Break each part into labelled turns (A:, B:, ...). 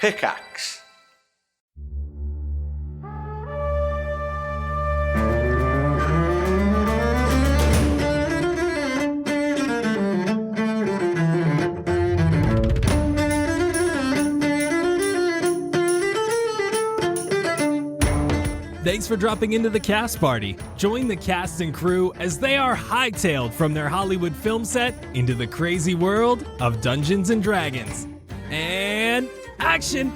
A: Pickaxe.
B: Thanks for dropping into the cast party. Join the cast and crew as they are hightailed from their Hollywood film set into the crazy world of Dungeons and Dragons. And action!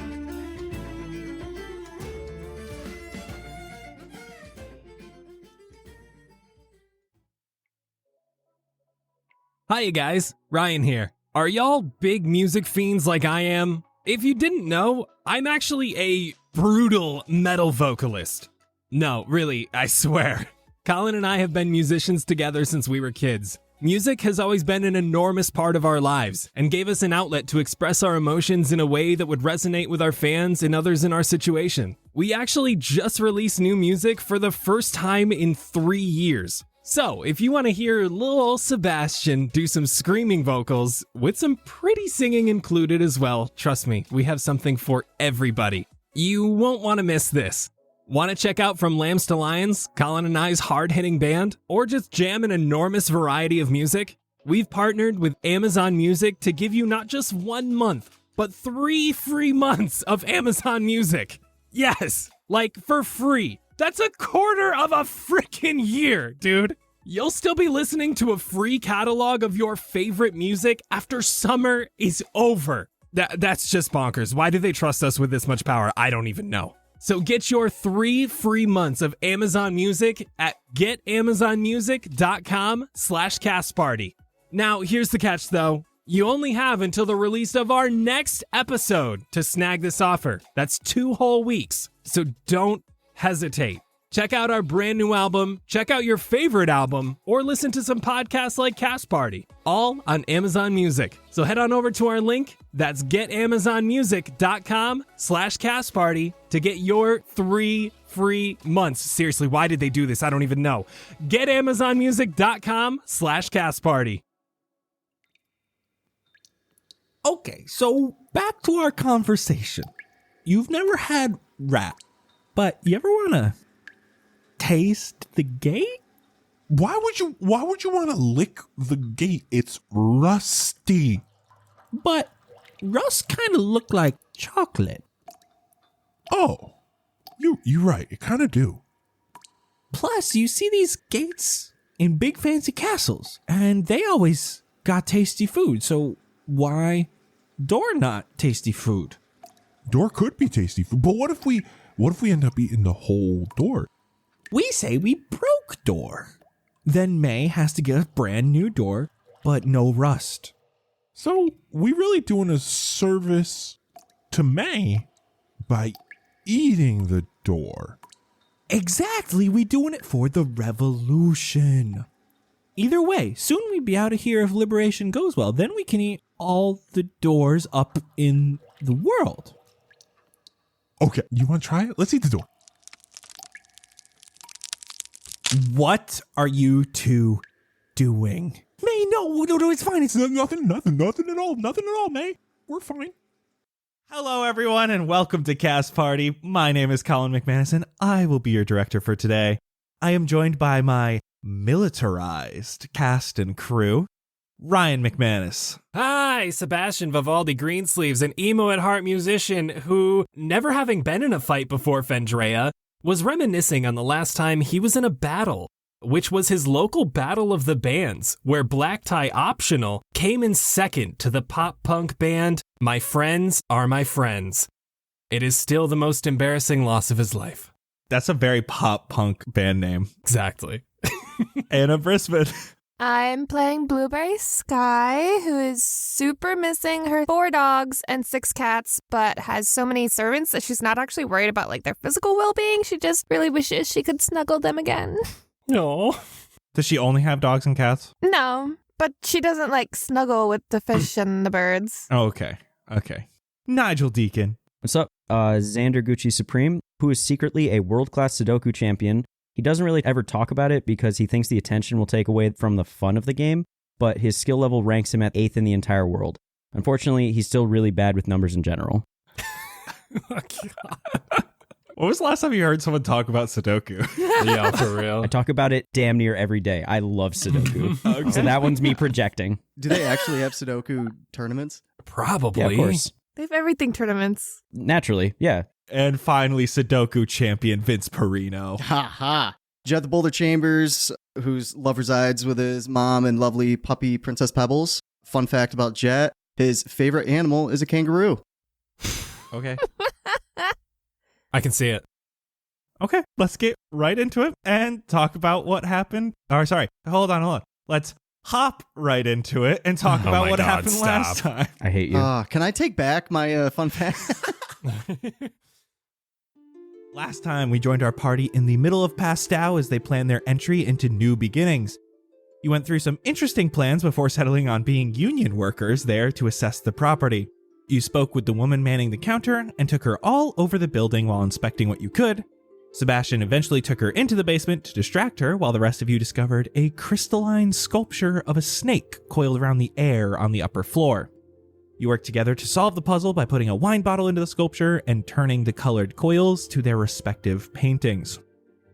B: Hiya guys, Ryan here. Are y'all big music fiends like I am? If you didn't know, I'm actually a brutal metal vocalist. No, really, I swear. Colin and I have been musicians together since we were kids. Music has always been an enormous part of our lives and gave us an outlet to express our emotions in a way that would resonate with our fans and others in our situation. We actually just released new music for the first time in 3 years. So, if you want to hear little old Sebastian do some screaming vocals with some pretty singing included as well, trust me, we have something for everybody. You won't want to miss this. Want to check out From Lambs to Lions, Colin and I's hard-hitting band, or just jam an enormous variety of music? We've partnered with Amazon Music to give you not just 1 month, but 3 free months of Amazon Music. Yes, like for free. That's a quarter of a freaking year, dude. You'll still be listening to a free catalog of your favorite music after summer is over. That's just bonkers. Why do they trust us with this much power? I don't even know. So get your 3 free months of Amazon Music at getamazonmusic.com/castparty. Now, here's the catch though. You only have until the release of our next episode to snag this offer. That's 2 whole weeks. So don't hesitate. Check out our brand new album, check out your favorite album, or listen to some podcasts like Cast Party, all on Amazon Music. So head on over to our link, that's getamazonmusic.com/castparty to get your 3 free months. Seriously, why did they do this? I don't even know. getamazonmusic.com/castparty.
C: Okay, so back to our conversation. You've never had rat, but you ever want to taste the gate?
D: Why would you want to lick the gate? It's rusty.
C: But rust kind of look like chocolate.
D: Oh, you're right. It kind of do.
C: Plus, you see these gates in big fancy castles, and they always got tasty food. So why door not tasty food?
D: Door could be tasty food, but what if we end up eating the whole door?
C: We say we broke door. Then May has to get a brand new door, but no rust.
D: So we really doing a service to May by eating the door.
C: Exactly, we doing it for the revolution. Either way, soon we be out of here if liberation goes well. Then we can eat all the doors up in the world.
D: Okay, you want to try it? Let's eat the door.
C: What are you two doing?
D: May, no, it's fine. It's nothing at all, May. We're fine.
C: Hello, everyone, and welcome to Cast Party. My name is Colin McManus, and I will be your director for today. I am joined by my militarized cast and crew, Ryan McManus.
B: Hi, Sebastian Vivaldi Greensleeves, an emo at heart musician who, never having been in a fight before Fendrea, was reminiscing on the last time he was in a battle, which was his local Battle of the Bands, where Black Tie Optional came in second to the pop-punk band My Friends Are My Friends. It is still the most embarrassing loss of his life.
C: That's a very pop-punk band name.
B: Exactly.
C: Anna Brisbane.
E: I'm playing Blueberry Sky, who is super missing her 4 dogs and 6 cats, but has so many servants that she's not actually worried about like their physical well-being. She just really wishes she could snuggle them again.
B: No.
C: Does she only have dogs and cats?
E: No, but she doesn't like snuggle with the fish and the birds.
C: Oh, okay. Nigel Deacon.
F: What's up? Xander Gucci Supreme, who is secretly a world-class Sudoku champion. He doesn't really ever talk about it because he thinks the attention will take away from the fun of the game, but his skill level ranks him at 8th in the entire world. Unfortunately, he's still really bad with numbers in general.
C: When was the last time you heard someone talk about Sudoku?
B: Yeah, for real.
F: I talk about it damn near every day. I love Sudoku.
C: Okay.
F: So that one's me projecting.
A: Do they actually have Sudoku tournaments?
B: Probably.
F: Yeah, of course.
E: They have everything tournaments.
F: Naturally, yeah.
C: And finally, Sudoku champion Vince Perino.
A: Ha ha. Jett the Boulder Chambers, whose love resides with his mom and lovely puppy Princess Pebbles. Fun fact about Jett, his favorite animal is a kangaroo.
C: Okay.
B: I can see it.
C: Okay, let's get right into it and talk about what happened. Or sorry, hold on. Let's hop right into it and talk
B: Oh
C: about
B: my
C: what
B: God,
C: happened
B: stop.
C: last time.
F: I hate you.
A: Can I take back my fun fact?
C: Last time, we joined our party in the middle of Pasture as they planned their entry into new beginnings. You went through some interesting plans before settling on being union workers there to assess the property. You spoke with the woman manning the counter and took her all over the building while inspecting what you could. Sebastian eventually took her into the basement to distract her while the rest of you discovered a crystalline sculpture of a snake coiled around the air on the upper floor. You worked together to solve the puzzle by putting a wine bottle into the sculpture and turning the colored coils to their respective paintings.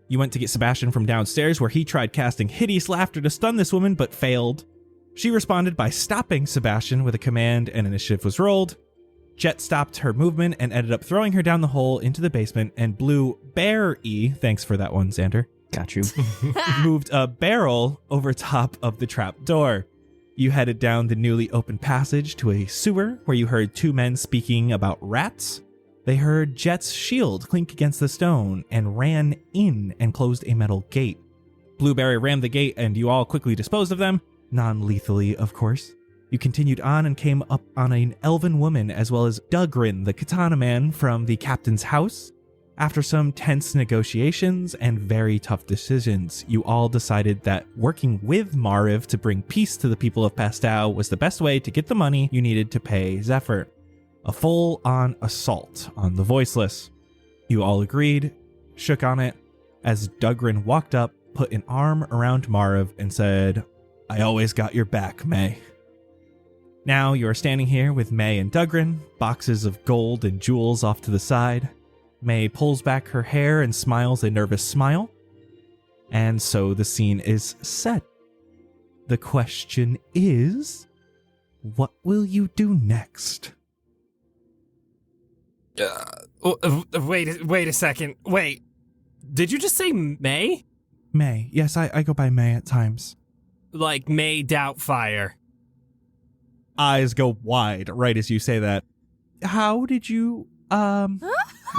C: You went to get Sebastian from downstairs where he tried casting hideous laughter to stun this woman but failed. She responded by stopping Sebastian with a command and initiative was rolled. Jett stopped her movement and ended up throwing her down the hole into the basement and blew Bear-E, thanks for that one, Xander,
F: Got you.
C: moved a barrel over top of the trap door. You headed down the newly opened passage to a sewer where you heard two men speaking about rats. They heard Jett's shield clink against the stone and ran in and closed a metal gate. Blueberry rammed the gate and you all quickly disposed of them, non-lethally, of course. You continued on and came up on an elven woman as well as Dugrin, the katana man from the captain's house. After some tense negotiations and very tough decisions, you all decided that working with Mariv to bring peace to the people of Pasture was the best way to get the money you needed to pay Zephyr. A full-on assault on the Voiceless. You all agreed, shook on it, as Dugrin walked up, put an arm around Mariv, and said, "I always got your back, May." Now you are standing here with May and Dugrin, boxes of gold and jewels off to the side. May pulls back her hair and smiles a nervous smile. And so the scene is set. The question is, what will you do next?
B: Wait a second. Wait. Did you just say May?
C: May. Yes, I go by May at times.
B: Like May Doubtfire.
C: Eyes go wide right as you say that. How did you,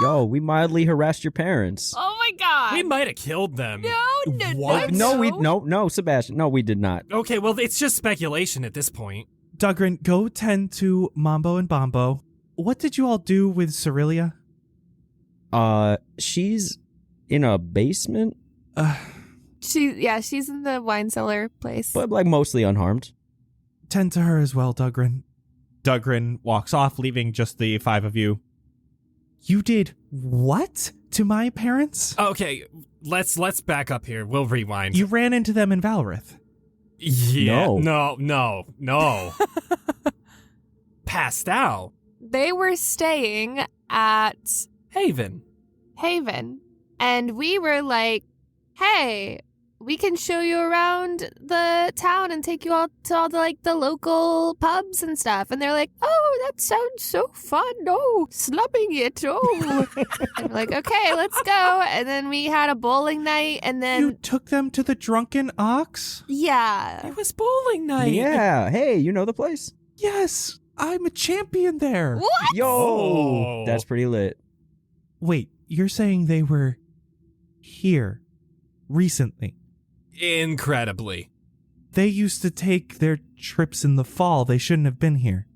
F: Yo, we mildly harassed your parents.
E: Oh my God.
B: We might have killed them.
E: No.
C: What?
F: No, Sebastian. No, we did not.
B: Okay, well, it's just speculation at this point.
C: Dugrin, go tend to Mambo and Bombo. What did you all do with Cerilia?
F: She's in a basement,
E: She's in the wine cellar place.
F: but like mostly unharmed.
C: Tend to her as well, Dugrin. Dugrin walks off, leaving just the five of you. You did what to my parents?
B: Okay, let's back up here. We'll rewind.
C: You ran into them in Valorith.
B: Yeah. No. Passed out.
E: They were staying at
B: Haven.
E: and we were like, hey, we can show you around the town and take you all to all the local pubs and stuff. And they're like, oh, that sounds so fun. Oh, slumming it. Oh. And we're like, okay, let's go. And then we had a bowling night and then...
C: You took them to the Drunken Ox?
E: Yeah.
B: It was bowling night.
F: Yeah. Hey, you know the place?
C: Yes, I'm a champion there.
E: What?
F: Yo,
B: Oh.
F: that's pretty lit.
C: Wait, you're saying they were here recently?
B: Incredibly.
C: They used to take their trips in the fall. They shouldn't have been here.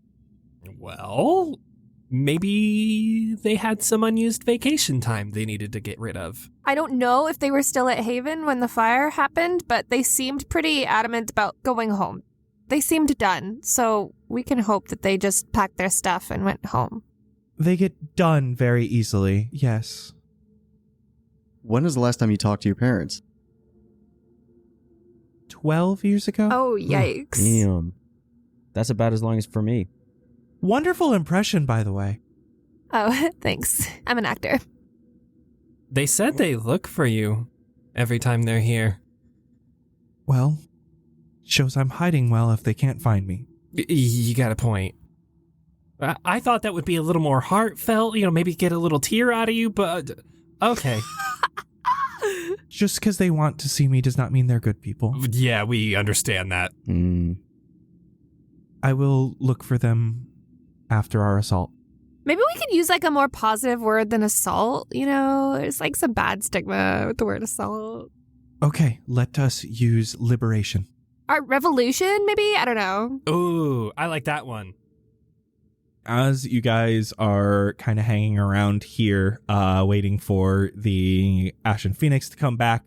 B: Well, maybe they had some unused vacation time they needed to get rid of.
E: I don't know if they were still at Haven when the fire happened, but they seemed pretty adamant about going home. They seemed done, so we can hope that they just packed their stuff and went home.
C: They get done very easily, yes.
A: When was the last time you talked to your parents?
C: 12 years ago?
E: Oh, yikes.
F: Damn. That's about as long as for me.
C: Wonderful impression, by the way.
E: Oh, thanks. I'm an actor.
B: They said they look for you every time they're here.
C: Well, shows I'm hiding well if they can't find me.
B: You got a point. I thought that would be a little more heartfelt, maybe get a little tear out of you, but okay.
C: Just because they want to see me does not mean they're good people.
B: Yeah, we understand that.
C: I will look for them after our assault.
E: Maybe we could use like a more positive word than assault, There's like some bad stigma with the word assault.
C: Okay, let us use liberation.
E: Our revolution, maybe? I don't know.
B: Ooh, I like that one.
C: As you guys are kind of hanging around here, waiting for the Ashen Phoenix to come back,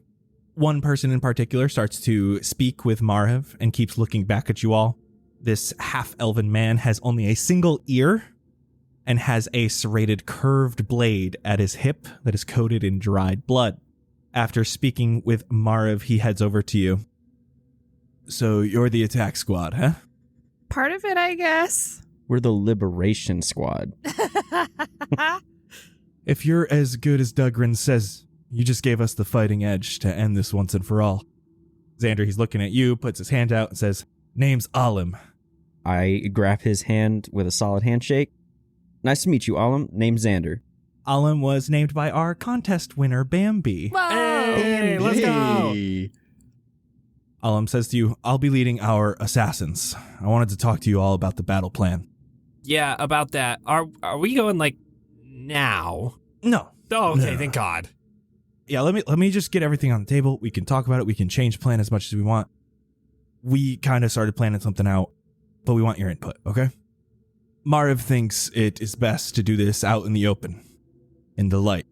C: one person in particular starts to speak with Marv and keeps looking back at you all. This half-elven man has only a single ear and has a serrated curved blade at his hip that is coated in dried blood. After speaking with Marv, he heads over to you. So you're the attack squad, huh?
E: Part of it, I guess.
F: We're the Liberation Squad.
C: If you're as good as Dugrin says, you just gave us the fighting edge to end this once and for all. Xander, he's looking at you, puts his hand out and says, name's Alim.
F: I grab his hand with a solid handshake. Nice to meet you, Alim. Name's Xander.
C: Alim was named by our contest winner, Bambi.
E: Whoa!
B: Hey, let's go!
C: Alim says to you, I'll be leading our assassins. I wanted to talk to you all about the battle plan.
B: Yeah, about that. Are we going now?
C: No.
B: Oh, okay,
C: No.
B: thank God.
C: Yeah, let me just get everything on the table. We can talk about it. We can change plan as much as we want. We kind of started planning something out, but we want your input, okay? Marv thinks it is best to do this out in the open, in the light,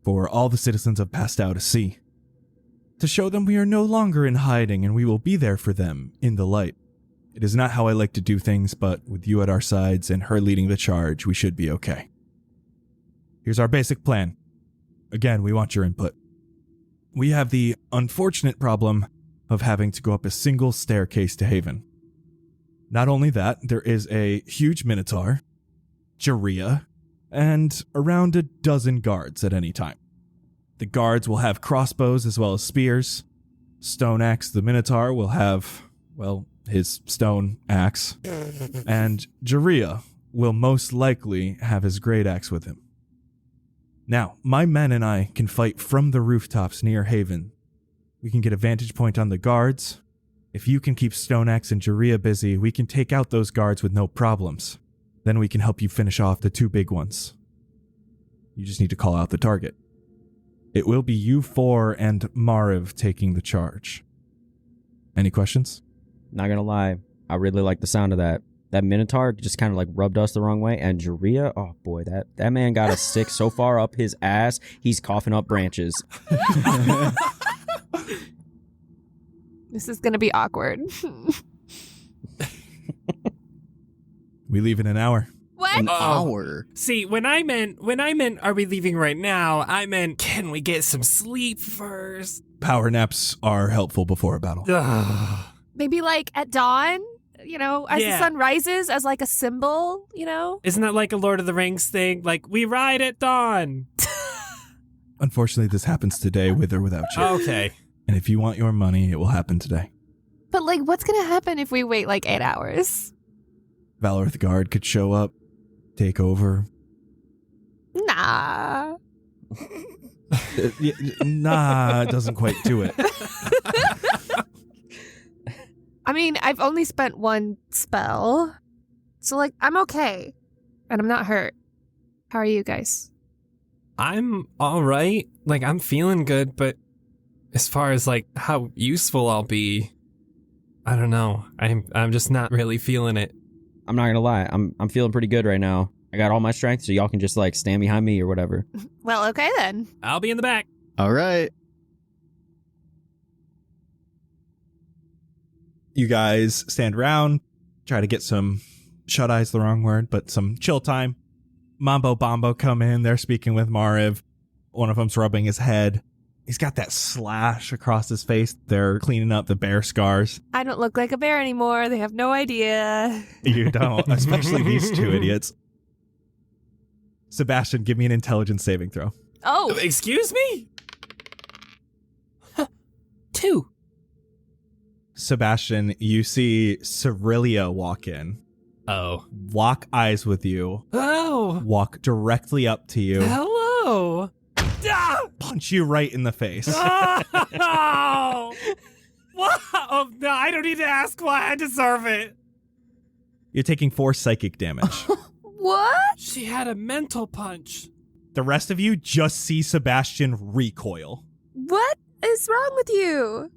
C: for all the citizens of Pasture to see. To show them we are no longer in hiding and we will be there for them in the light. It is not how I like to do things, but with you at our sides and her leading the charge, we should be okay. Here's our basic plan. Again, we want your input. We have the unfortunate problem of having to go up a single staircase to Haven. Not only that, there is a huge minotaur, Jaria, and around a dozen guards at any time. The guards will have crossbows as well as spears. Stoneaxe, the minotaur, will have, his stone axe. And Jaria will most likely have his great axe with him. Now, my men and I can fight from the rooftops near Haven. We can get a vantage point on the guards. If you can keep Stoneaxe and Jaria busy, we can take out those guards with no problems. Then we can help you finish off the two big ones. You just need to call out the target. It will be you four and Marv taking the charge. Any questions?
F: Not gonna lie, I really like the sound of that. That Minotaur just kind of rubbed us the wrong way. And Jaria, oh boy, that man got a stick so far up his ass, he's coughing up branches.
E: This is going to be awkward.
C: We leave in an hour.
E: What?
A: An hour.
B: See, when I meant are we leaving right now, I meant can we get some sleep first?
C: Power naps are helpful before a battle.
B: Ugh.
E: Maybe at dawn, as the sun rises as a symbol,
B: Isn't that like a Lord of the Rings thing? We ride at dawn.
C: Unfortunately, this happens today with or without you.
B: Okay.
C: And if you want your money, it will happen today.
E: But what's going to happen if we wait 8 hours?
C: Valor the Guard could show up, take over.
E: Nah.
C: Nah, it doesn't quite do it.
E: I mean, I've only spent one spell. So, I'm okay. And I'm not hurt. How are you guys?
B: I'm all right. I'm feeling good, but as far as how useful I'll be, I don't know. I'm just not really feeling it.
F: I'm not gonna lie, I'm feeling pretty good right now. I got all my strength, so y'all can just stand behind me or whatever.
E: Well, okay then.
B: I'll be in the back.
A: All right.
C: You guys stand around, try to get some, shut-eye's the wrong word, but some chill time. Mambo Bombo come in, they're speaking with Marv. One of them's rubbing his head. He's got that slash across his face. They're cleaning up the bear scars.
E: I don't look like a bear anymore. They have no idea.
C: You don't, especially these two idiots. Sebastian, give me an intelligence saving throw.
E: Oh,
B: Excuse me? 2.
C: Sebastian, you see Cerilia walk in,
B: Oh.
C: lock eyes with you,
B: Oh.
C: walk directly up to you,
B: Hello. Ah!
C: punch you right in the face.
B: Oh! What? Oh, no, I don't need to ask why. I deserve it.
C: You're taking 4 psychic damage.
E: what?
B: She had a mental punch.
C: The rest of you just see Sebastian recoil.
E: What is wrong with you?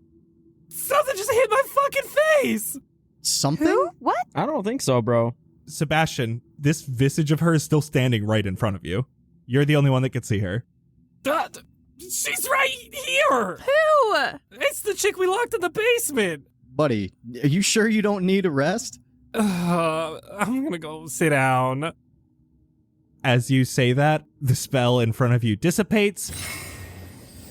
B: Something just hit my fucking face.
A: Something?
E: Who? What?
F: I don't think so, bro.
C: Sebastian, this visage of her is still standing right in front of you. You're the only one that can see her.
B: She's right here.
E: Who?
B: It's the chick we locked in the basement.
A: Buddy, are you sure you don't need a rest?
B: I'm gonna go sit down.
C: As you say that, the spell in front of you dissipates,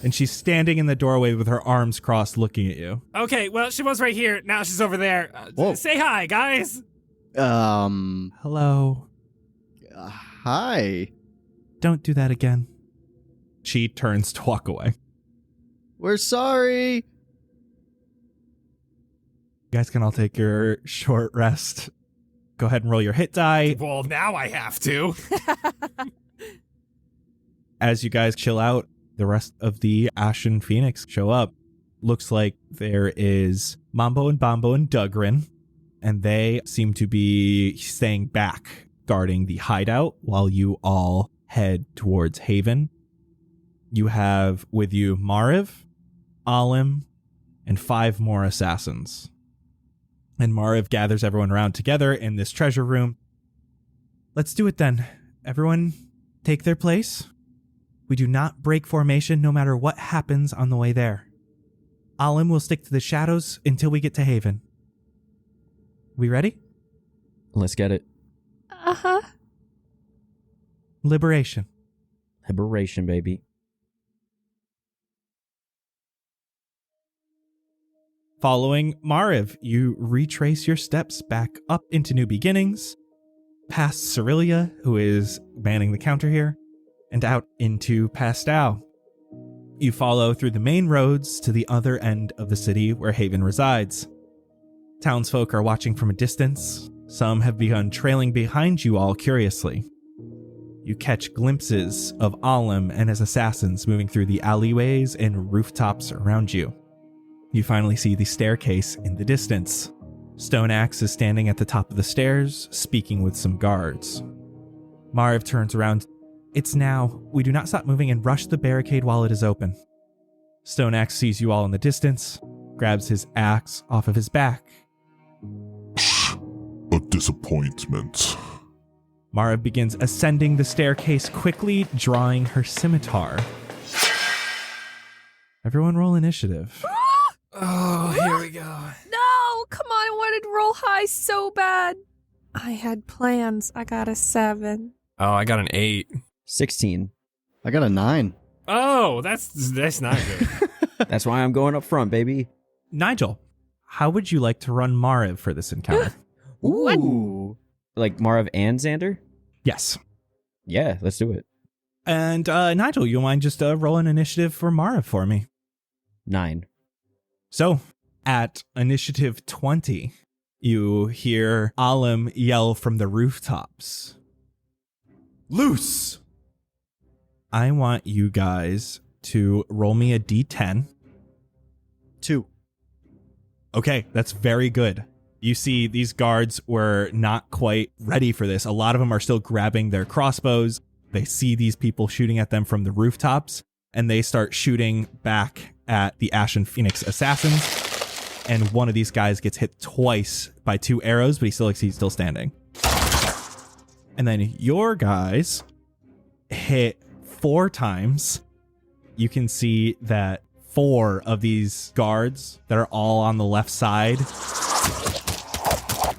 C: and she's standing in the doorway with her arms crossed looking at you.
B: Okay, well, she was right here. Now she's over there.
A: Whoa.
B: Say hi, guys.
C: Hello.
A: Hi.
C: Don't do that again. She turns to walk away.
A: We're sorry.
C: You guys can all take your short rest. Go ahead and roll your hit die.
B: Well, now I have to.
C: As you guys chill out, the rest of the Ashen Phoenix show up. Looks like there is Mambo and Bombo and Dugrin, and they seem to be staying back, guarding the hideout while you all head towards Haven. You have with you Mariv, Alim, and 5 more assassins. And Mariv gathers everyone around together in this treasure room. Let's do it then. Everyone take their place. We do not break formation no matter what happens on the way there. Alim will stick to the shadows until we get to Haven. We ready?
F: Let's get it.
E: Uh-huh.
C: Liberation.
F: Liberation, baby.
C: Following Mariv, you retrace your steps back up into New Beginnings, past Cerilia, who is manning the counter here, and out into Pasture. You follow through the main roads to the other end of the city where Haven resides. Townsfolk are watching from a distance. Some have begun trailing behind you all curiously. You catch glimpses of Alim and his assassins moving through the alleyways and rooftops around you. You finally see the staircase in the distance. Stoneaxe is standing at the top of the stairs, speaking with some guards. Mariv turns around. It's now. We do not stop moving and rush the barricade while it is open. Stoneaxe sees you all in the distance, grabs his axe off of his back.
D: A disappointment.
C: Mariv begins ascending the staircase quickly, drawing her scimitar. Everyone roll initiative.
B: Oh, here we go.
E: No, come on, I wanted to roll high so bad. I had plans. I got a 7.
B: Oh, I got an 8.
F: 16.
A: I got a 9.
B: Oh, that's not good.
F: That's why I'm going up front, baby.
C: Nigel, how would you like to run Mariv for this encounter?
A: Ooh.
F: Like Marv and Xander?
C: Yes.
F: Yeah, let's do it.
C: And Nigel, you mind just rolling initiative for Mariv for me?
F: 9.
C: So, at initiative 20, you hear Alim yell from the rooftops. Loose! I want you guys to roll me a d10.
A: 2.
C: Okay, that's very good. You see, these guards were not quite ready for this. A lot of them are still grabbing their crossbows. They see these people shooting at them from the rooftops, and they start shooting back at the Ashen Phoenix assassins. And one of these guys gets hit twice by 2 arrows, but he's still standing. And then your guys hit 4 times. You can see that 4 of these guards that are all on the left side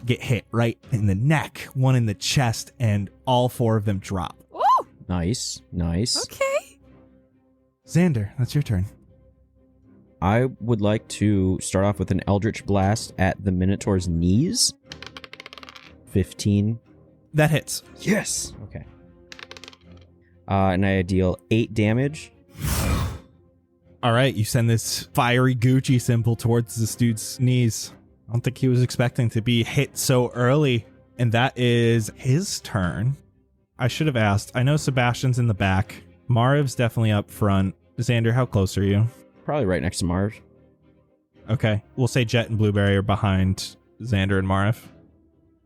C: get hit right in the neck, 1 in the chest, and all 4 of them drop.
E: Ooh,
F: Nice.
E: okay.
C: Xander, that's your turn.
F: I would like to start off with an Eldritch Blast at the Minotaur's knees. 15.
C: That hits.
F: Yes. Okay. And I deal 8 damage.
C: All right, you send this fiery Gucci symbol towards this dude's knees. I don't think he was expecting to be hit so early. And that is his turn. I should have asked. I know Sebastian's in the back. Mariv's definitely up front. Xander, how close are you?
F: Probably right next to Marv.
C: Okay, we'll say Jett and Blueberry are behind Xander and Mariv.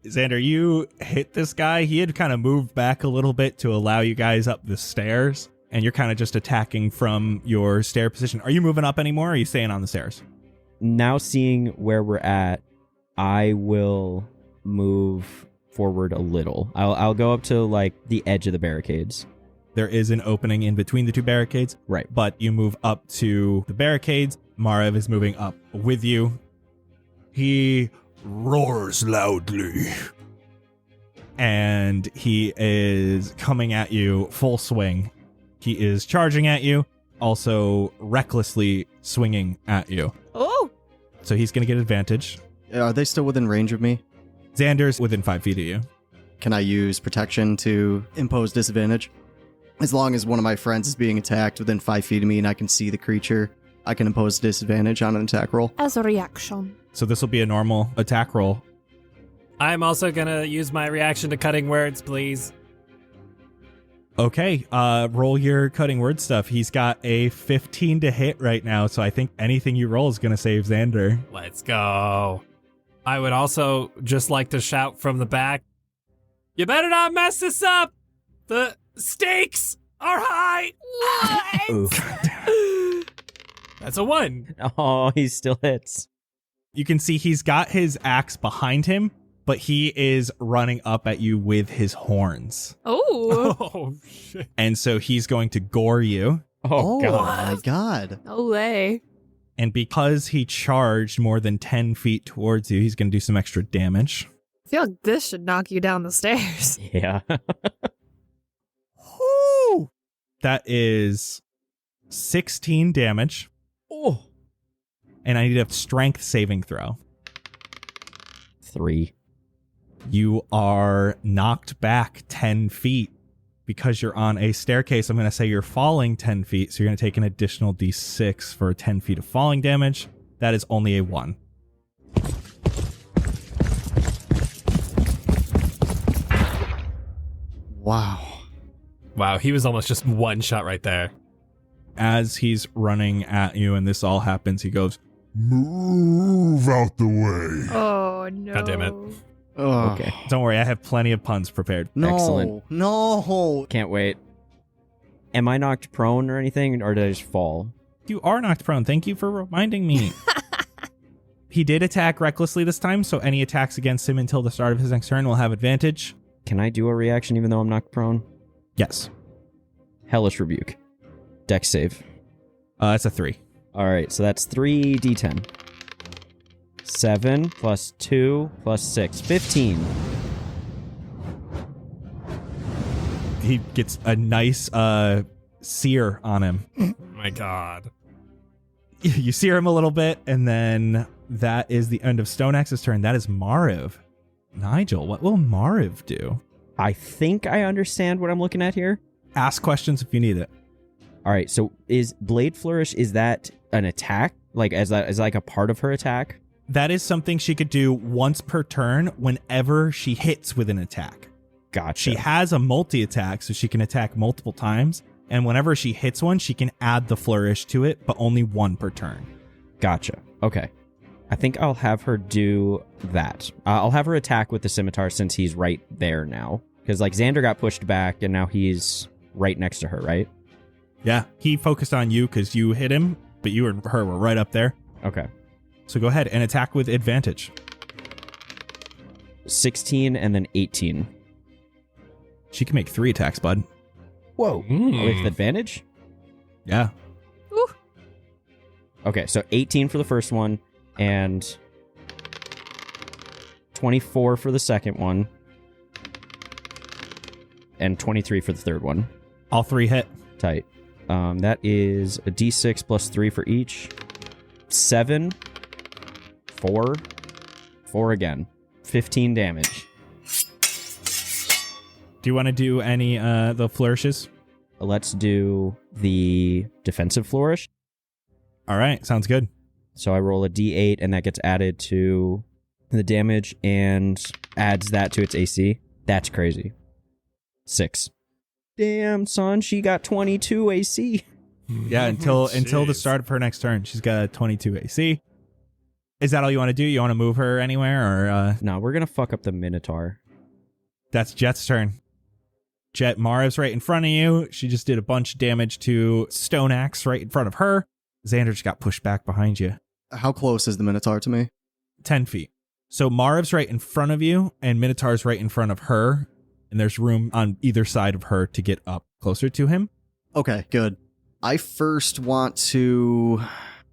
C: Xander, you hit this guy. He had kind of moved back a little bit to allow you guys up the stairs. And you're kind of just attacking from your stair position. Are you moving up anymore, or are you staying on the stairs?
F: Now seeing where we're at, I will move forward a little. I'll go up to like the edge of the barricades.
C: There is an opening in between the two barricades.
F: Right.
C: But you move up to the barricades. Mariv is moving up with you. He roars loudly. And he is coming at you full swing. He is charging at you, also recklessly swinging at you.
E: Oh!
C: So he's going to get advantage.
A: Are they still within range of me?
C: Xander's within 5 feet of you.
A: Can I use protection to impose disadvantage? As long as one of my friends is being attacked within 5 feet of me and I can see the creature, I can impose disadvantage on an attack roll.
E: As a reaction.
C: So this will be a normal attack roll.
B: I'm also gonna use my reaction to cutting words, please.
C: Okay, roll your cutting word stuff. He's got a 15 to hit right now, so I think anything you roll is going to save Xander.
B: Let's go. I would also just like to shout from the back, you better not mess this up! The stakes are high!
F: Ooh.
B: That's a 1.
F: Oh, he still hits.
C: You can see he's got his axe behind him, but he is running up at you with his horns.
E: Oh.
B: Oh, shit.
C: And so he's going to gore you.
F: Oh, God.
A: my god.
E: No way.
C: And because he charged more than 10 feet towards you, he's going to do some extra damage.
E: I feel like this should knock you down the stairs.
F: Yeah.
C: Woo! That is 16 damage.
F: Oh.
C: And I need a strength saving throw.
F: 3.
C: You are knocked back 10 feet. Because you're on a staircase, I'm going to say you're falling 10 feet, so you're going to take an additional d6 for 10 feet of falling damage. That is only a 1.
A: Wow.
B: Wow, he was almost just one shot right there.
C: As he's running at you and this all happens, he goes,
D: Move out the way.
E: Oh, no.
B: God damn it.
A: Oh.
F: Okay.
C: don't worry, I have plenty of puns prepared.
A: No.
F: Excellent.
A: No.
F: Can't wait. Am I knocked prone or anything, or did I just fall?
C: You are knocked prone. Thank you for reminding me. He did attack recklessly this time, so any attacks against him until the start of his next turn will have advantage.
F: Can I do a reaction even though I'm knocked prone?
C: Yes.
F: Hellish Rebuke. Dex save.
C: That's a 3.
F: All right, so that's 3d10. 7 plus 2 plus 6. 15.
C: He gets a nice sear on him.
B: Oh my god.
C: You sear him a little bit, and then that is the end of Stoneaxe's turn. That is Mariv. Nigel, what will Mariv do?
F: I think I understand what I'm looking at here.
C: Ask questions if you need it.
F: All right, so is Blade Flourish, is that an attack? Like, as like a part of her attack?
C: That is something she could do once per turn whenever she hits with an attack.
F: Gotcha.
C: She has a multi-attack, so she can attack multiple times. And whenever she hits one, she can add the flourish to it, but only one per turn.
F: Gotcha. Okay. I think I'll have her do that. I'll have her attack with the scimitar since he's right there now. Because, like, Xander got pushed back, and now he's right next to her, right?
C: Yeah, he focused on you because you hit him, but you and her were right up there.
F: Okay.
C: So go ahead and attack with advantage.
F: 16 and then 18.
C: She can make 3 attacks, bud.
F: Whoa. With advantage?
C: Yeah.
E: Ooh.
F: Okay, so 18 for the first one, and 24 for the second one, and 23 for the third one.
C: All 3 hit.
F: Tight. That is a d6 plus 3 for each. 7, 4, 4 again. 15 damage.
C: Do you want to do any the flourishes?
F: let's do the defensive flourish.
C: All right, sounds good.
F: So I roll a d8, and that gets added to the damage and adds that to its AC. That's crazy. 6. Damn, son, she got 22 AC.
C: Yeah, until the start of her next turn, she's got a 22 AC. Is that all you want to do? You want to move her anywhere, or
F: No, we're gonna fuck up the Minotaur.
C: that's Jett's turn? Jett, Mara's right in front of you. She just did a bunch of damage to Stoneaxe right in front of her. Xander just got pushed back behind you.
A: How close is the Minotaur to me?
C: 10 feet. So Marv's right in front of you, and Minotaur's right in front of her, and there's room on either side of her to get up closer to him.
A: Okay, good. I first want to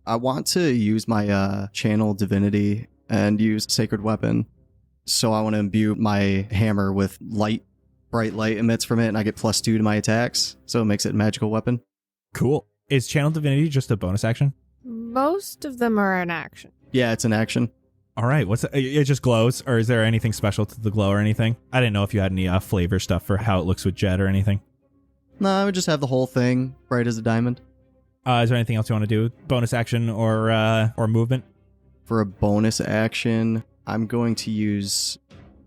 A: use my channel divinity and use sacred weapon. So I want to imbue my hammer with light, bright light emits from it, and I get +2 to my attacks, so it makes it a magical weapon.
C: Cool. Is Channel Divinity just a bonus action?
E: Most of them are in action.
A: Yeah, it's an action.
C: All right. It just glows, or is there anything special to the glow or anything? I didn't know if you had any flavor stuff for how it looks with Jett or anything.
A: No, I would just have the whole thing bright as a diamond.
C: Is there anything else you want to do? Bonus action or movement?
A: For a bonus action, I'm going to use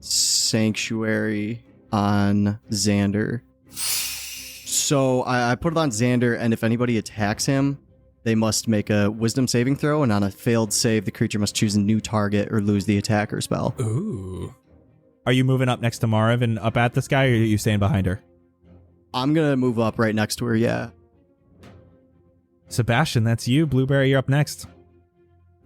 A: Sanctuary on Xander. So I put it on Xander, and if anybody attacks him, they must make a wisdom saving throw, and on a failed save, the creature must choose a new target or lose the attacker spell.
B: Ooh.
C: Are you moving up next to Marv and up at this guy, or are you staying behind her?
A: I'm going to move up right next to her, yeah.
C: Sebastian, that's you. Blueberry, you're up next.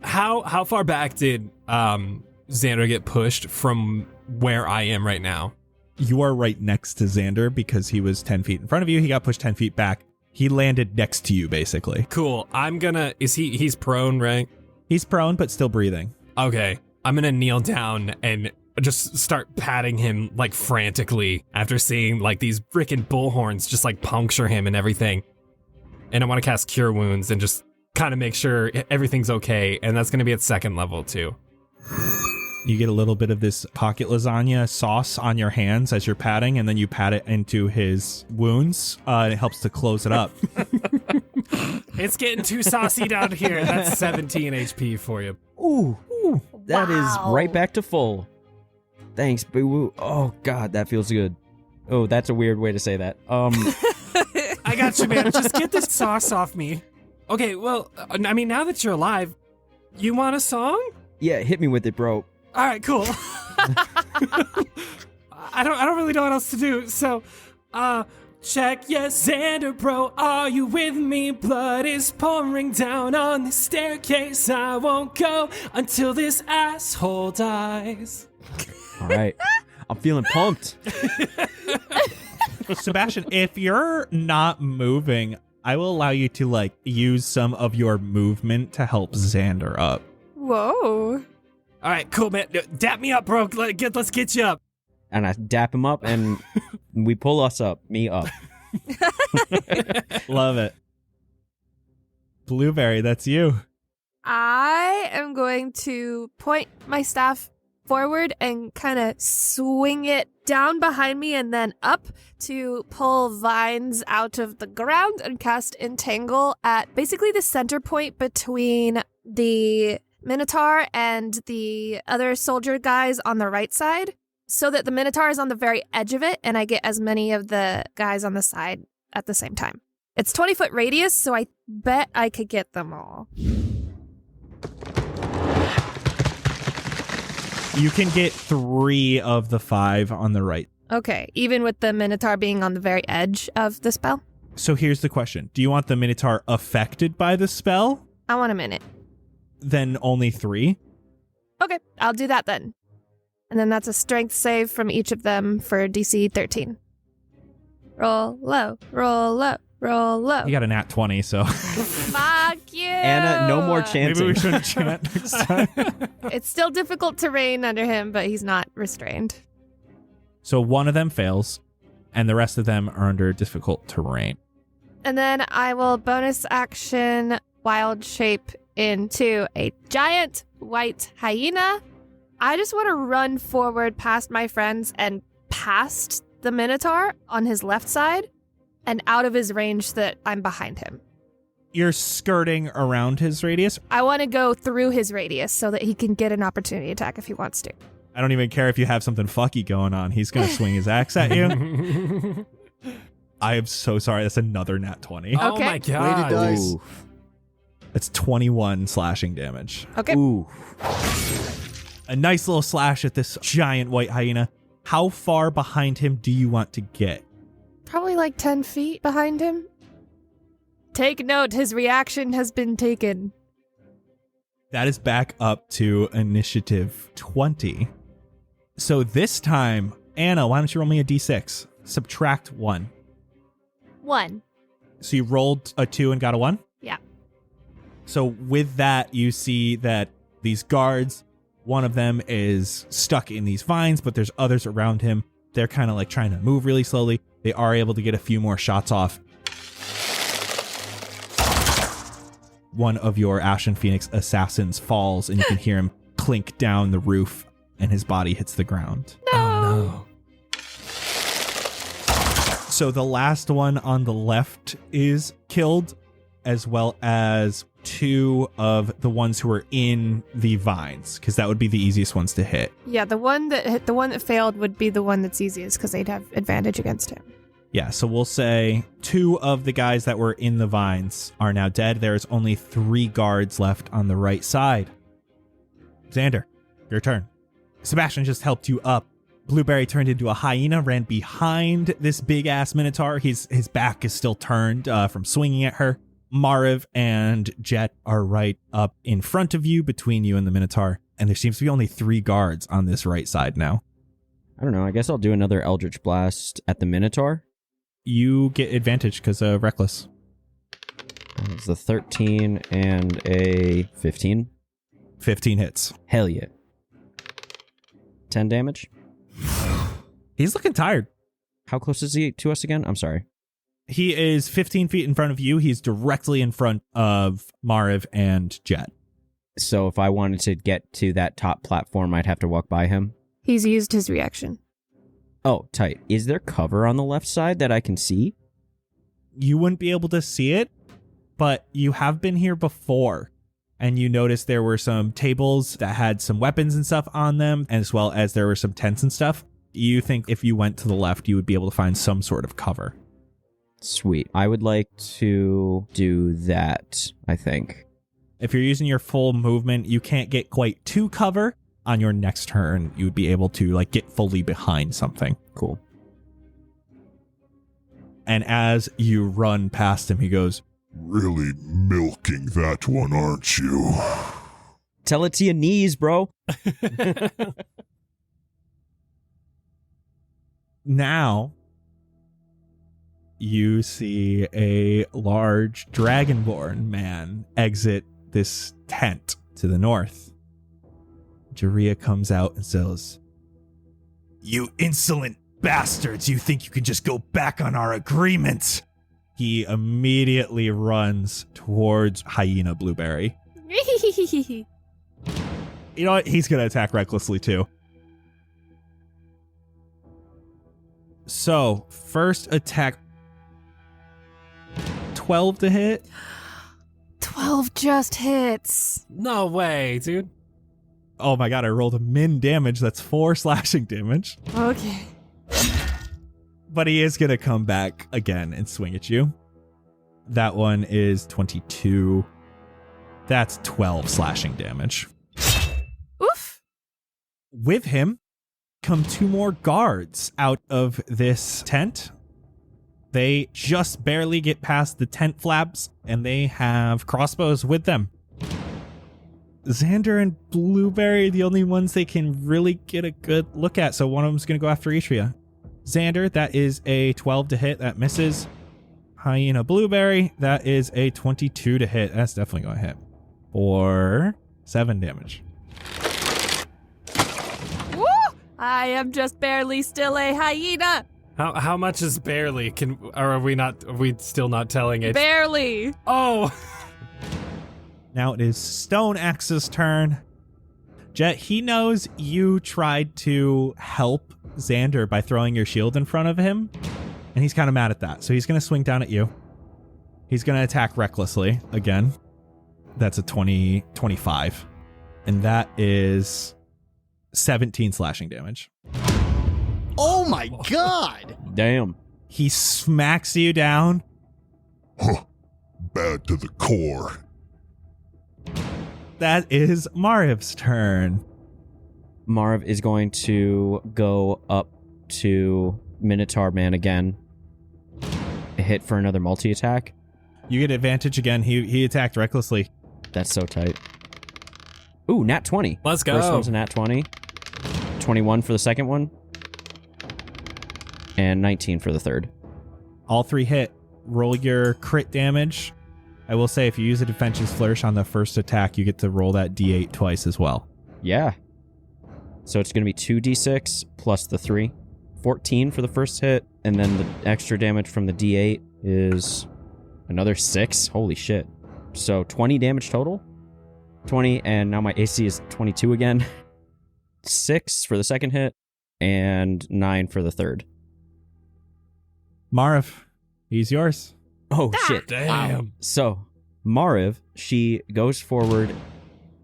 B: How far back did Xander get pushed from where I am right now?
C: You are right next to Xander because he was 10 feet in front of you. He got pushed 10 feet back. He landed next to you, basically.
B: Cool. He's prone, right?
C: He's prone, but still breathing.
B: Okay. I'm gonna kneel down and just start patting him like frantically after seeing like these freaking bullhorns just like puncture him and everything. And I want to cast Cure Wounds and just kind of make sure everything's okay. And that's gonna be at 2nd level too.
C: You get a little bit of this pocket lasagna sauce on your hands as you're patting, and then you pat it into his wounds, and it helps to close it up.
B: It's getting too saucy down here. That's 17 HP for you.
F: Ooh, that is
E: Wow.
F: right back to full. Thanks, boo. Oh God, that feels good. Oh, that's a weird way to say that.
B: I got you, man. Just get this sauce off me. Okay, well, I mean, now that you're alive, you want a song?
F: Yeah, hit me with it, bro.
B: All right, cool. I don't really know what else to do. So, check, yes, Xander, bro, are you with me? Blood is pouring down on the staircase. I won't go until this asshole dies.
F: All right, I'm feeling pumped.
C: Sebastian, if you're not moving, I will allow you to use some of your movement to help Xander up.
E: Whoa.
B: All right, cool, man. Dap me up, bro. Let's get you up.
F: And I dap him up, and we pull me up.
C: Love it. Blueberry, that's you.
E: I am going to point my staff forward and kind of swing it down behind me and then up to pull vines out of the ground and cast Entangle at basically the center point between the Minotaur and the other soldier guys on the right side, so that the Minotaur is on the very edge of it and I get as many of the guys on the side at the same time. It's 20-foot radius, so I bet I could get them all.
C: You can get 3 of the 5 on the right.
E: Okay, even with the Minotaur being on the very edge of the spell?
C: So here's the question. Do you want the Minotaur affected by the spell?
E: I want a minute.
C: Then only 3?
E: Okay, I'll do that then. And then that's a strength save from each of them for DC 13. Roll low, roll low, roll low.
C: You got a nat 20, so
E: Fuck you!
F: Anna, no more chanting.
C: maybe we shouldn't chant next time.
E: It's still difficult terrain under him, but he's not restrained.
C: So one of them fails, and the rest of them are under difficult terrain.
E: And then I will bonus action wild shape into a giant white hyena. I just want to run forward past my friends and past the Minotaur on his left side and out of his range that I'm behind him.
C: You're skirting around his radius.
E: I want to go through his radius so that he can get an opportunity attack if he wants to.
C: I don't even care if you have something fucky going on. He's going to swing his axe at you. I am so sorry. That's another nat 20.
B: Oh
E: Okay.
B: my god.
A: Weighted dice.
F: Ooh.
C: That's 21 slashing damage.
E: Okay.
F: Ooh.
C: A nice little slash at this giant white hyena. How far behind him do you want to get?
E: Probably like 10 feet behind him. Take note, his reaction has been taken.
C: That is back up to initiative 20. So this time, Anna, why don't you roll me a d6? Subtract 1.
E: 1.
C: So you rolled a 2 and got a 1?
E: Yeah.
C: So with that, you see that these guards, one of them is stuck in these vines, but there's others around him. They're kind of like trying to move really slowly. They are able to get a few more shots off. One of your Ashen Phoenix assassins falls, and you can hear him clink down the roof, and his body hits the ground.
B: Oh
C: So the last one on the left is killed, as well as 2 of the ones who are in the vines, because that would be the easiest ones to hit.
E: Yeah, the one that failed would be the one that's easiest because they'd have advantage against him.
C: Yeah, so we'll say 2 of the guys that were in the vines are now dead. There's only 3 guards left on the right side. Xander, your turn. Sebastian just helped you up. Blueberry turned into a hyena, ran behind this big-ass minotaur. His back is still turned from swinging at her. Mariv and Jett are right up in front of you, between you and the minotaur. And there seems to be only 3 guards on this right side now.
F: I don't know. I guess I'll do another Eldritch Blast at the Minotaur.
C: You get advantage because of Reckless.
F: It's the 13 and a 15.
C: 15 hits.
F: Hell yeah. 10 damage.
C: He's looking tired.
F: How close is he to us again? I'm sorry.
C: He is 15 feet in front of you. He's directly in front of Mariv and Jett.
F: So if I wanted to get to that top platform, I'd have to walk by him?
E: He's used his reaction.
F: Oh, tight. Is there cover on the left side that I can see?
C: You wouldn't be able to see it, but you have been here before. And you noticed there were some tables that had some weapons and stuff on them, as well as there were some tents and stuff. You think if you went to the left, you would be able to find some sort of cover.
F: Sweet. I would like to do that, I think.
C: If you're using your full movement, you can't get quite to cover. On your next turn, you would be able to get fully behind something.
F: Cool.
C: And as you run past him, he goes,
D: Really milking that one, aren't you?
F: Tell it to your knees, bro.
C: Now, you see a large dragonborn man exit this tent to the north. Jaria comes out and says, "You insolent bastards, you think you can just go back on our agreement?" He immediately runs towards Hyena Blueberry. You know what? He's going to attack recklessly too. So, first attack, 12 to hit.
E: 12 just hits.
B: No way, dude.
C: Oh my god, I rolled a min damage. That's 4 slashing damage.
E: Okay.
C: But he is going to come back again and swing at you. That one is 22. That's 12 slashing damage.
E: Oof.
C: With him come 2 more guards out of this tent. They just barely get past the tent flaps, and they have crossbows with them. Xander and Blueberry are the only ones they can really get a good look at, so one of them's going to go after each of you. Xander, that is a 12 to hit. That misses. Hyena Blueberry, that is a 22 to hit. That's definitely going to hit. For 7 damage.
E: Woo! I am just barely still a hyena.
B: How much is barely? Are we still not telling it?
E: Barely.
B: Oh.
C: Now it is Stoneaxe's turn. Jett, he knows you tried to help Xander by throwing your shield in front of him. And he's kind of mad at that. So he's going to swing down at you. He's going to attack recklessly again. That's a 25. And that is 17 slashing damage.
A: Oh my god!
F: Damn.
C: He smacks you down.
D: Huh. Bad to the core.
C: That is Mariv's turn.
F: Marv is going to go up to Minotaur Man again. Hit for another multi-attack.
C: You get advantage again. He attacked recklessly.
F: That's so tight. Ooh, nat 20.
B: Let's go.
F: First one's a nat 20. 21 for the second one. And 19 for the third.
C: All 3 hit. Roll your crit damage. I will say if you use a Defense's Flourish on the first attack, you get to roll that d8 twice as well.
F: Yeah. So it's going to be 2d6 plus the 3. 14 for the first hit. And then the extra damage from the d8 is another 6. Holy shit. So 20 damage total. 20, and now my AC is 22 again. 6 for the second hit, and 9 for the third.
C: Mariv, he's yours.
F: Oh, shit.
B: Damn.
F: So, Mariv, she goes forward,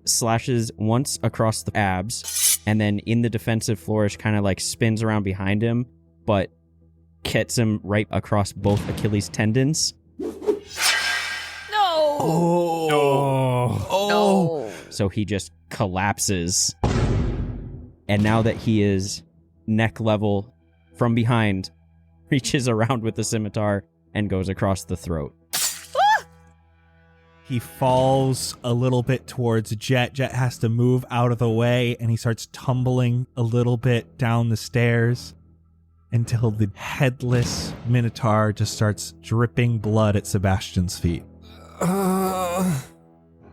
F: slashes once across the abs, and then in the defensive flourish kind of like spins around behind him, but hits him right across both Achilles tendons.
E: No.
F: So he just collapses. And now that he is neck level from behind, reaches around with the scimitar and goes across the throat.
C: He falls a little bit towards Jett. Jett has to move out of the way, and he starts tumbling a little bit down the stairs until the headless Minotaur just starts dripping blood at Sebastian's feet.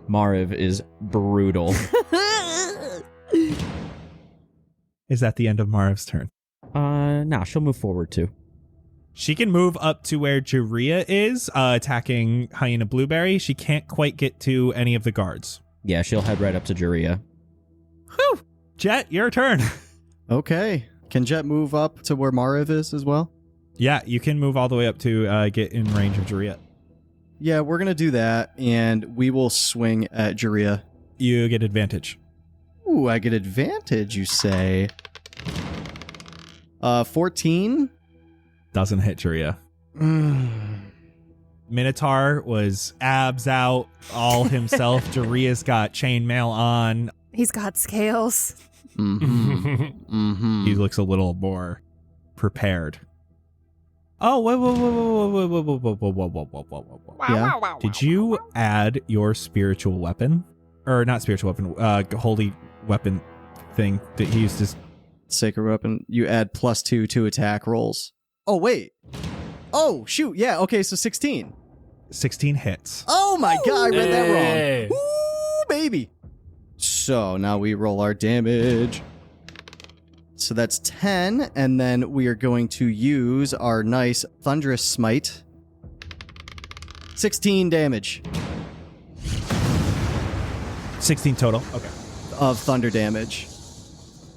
F: Mariv is brutal.
C: Is that the end of Mariv's turn?
F: Nah, she'll move forward too.
C: She can move up to where Jiria is, attacking Hyena Blueberry. She can't quite get to any of the guards.
F: Yeah, she'll head right up to Jiria.
C: Whew! Jett, your turn.
A: Okay. Can Jett move up to where Mariv is as well?
C: Yeah, you can move all the way up to get in range of Jiria.
A: Yeah, we're going to do that, and we will swing at Jiria.
C: You get advantage.
A: Ooh, I get advantage, you say. 14?
C: Doesn't hit Jiria. Minotaur was abs out, all himself. Jiria's got chainmail on.
E: He's got scales.
A: Mm-hmm. Mm-hmm.
C: He looks a little more prepared. Oh, whoa.
A: Yeah.
C: Did you add your spiritual weapon? Or not spiritual weapon, holy weapon thing that he used to...
A: Sacred weapon. You add +2 to attack rolls. Oh, wait. Oh, shoot. Yeah, okay, so 16.
C: 16 hits.
A: Oh my god, I read that
B: Hey.
A: wrong. Ooh, baby. So now we roll our damage. So that's 10, and then we are going to use our nice Thunderous Smite. 16 damage
C: 16 total. Okay.
A: of thunder damage.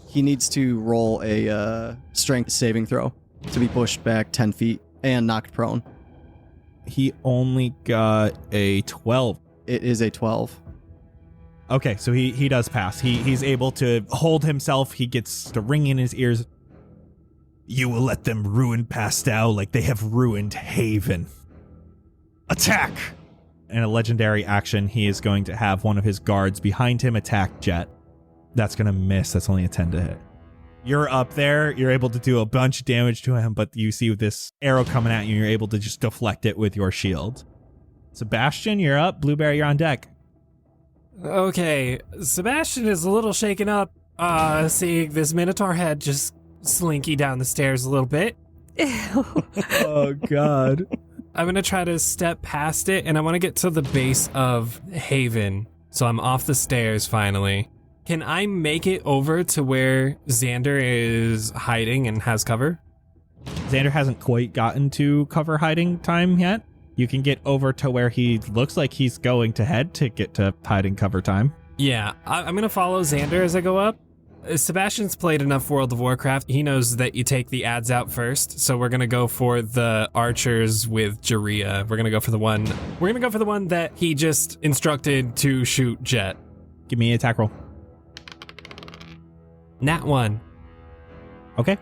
A: He needs to roll a strength saving throw to be pushed back 10 feet and knocked prone.
C: He only got a 12.
A: It is a 12.
C: Okay, so he does pass. He's able to hold himself. He gets the ring in his ears. You will let them ruin Pastel like they have ruined Haven. Attack! In a legendary action, he is going to have one of his guards behind him attack Jett. That's going to miss. That's only a 10 to hit. You're up there. You're able to do a bunch of damage to him, but you see this arrow coming at you, and you're able to just deflect it with your shield. Sebastian, you're up. Blueberry, you're on deck.
B: Okay, Sebastian is a little shaken up, seeing this Minotaur head just slinky down the stairs a little bit.
C: Oh, God.
B: I'm gonna try to step past it, and I want to get to the base of Haven, so I'm off the stairs finally. Can I make it over to where Xander is hiding and has cover?
C: Xander hasn't quite gotten to cover hiding time yet. You can get over to where he looks like he's going to head to get to hiding cover time.
B: Yeah, I'm gonna follow Xander as I go up. Sebastian's played enough World of Warcraft. He knows that you take the ads out first. So we're gonna go for the archers with Jaria. We're gonna go for the one that he just instructed to shoot Jett.
C: Give me an attack roll.
B: Nat 1.
C: Okay.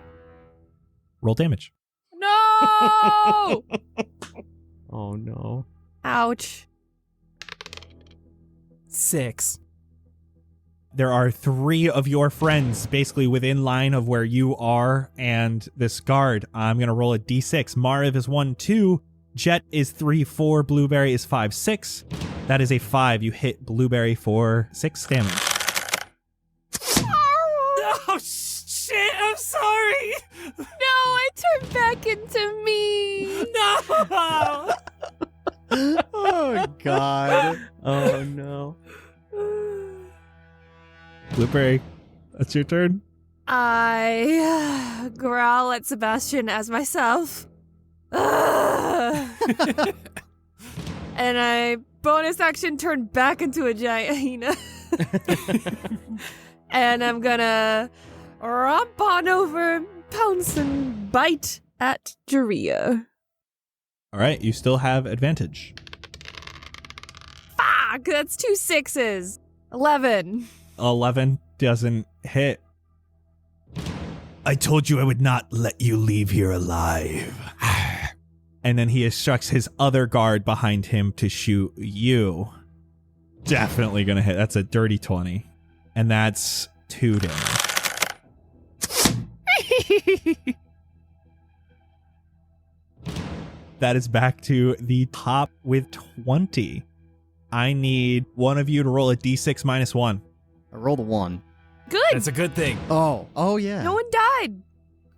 C: Roll damage.
E: No!
F: Oh no.
E: Ouch.
B: 6.
C: There are 3 of your friends basically within line of where you are and this guard. I'm going to roll a d6. Mariv is 1, 2. Jett is 3, 4. Blueberry is 5, 6. That is a 5. You hit Blueberry for 6 damage.
B: Oh, shit. I'm sorry.
E: No, I turned back into me.
B: No.
A: Oh, God.
F: Oh no.
C: Blueberry, that's your turn.
E: I growl at Sebastian as myself. And I bonus action turn back into a giant hyena. And I'm gonna romp on over, pounce and bite at Jaria.
C: All right, you still have advantage.
E: Fuck, that's 2 6s. 11.
C: 11 doesn't hit. I told you I would not let you leave here alive. And then he instructs his other guard behind him to shoot you. Definitely gonna hit. That's a dirty 20. And that's 2 damage. That is back to the top with 20. I need one of you to roll a d6 minus 1.
A: I rolled a 1.
E: Good.
B: That's a good thing.
A: Oh yeah.
E: No one died.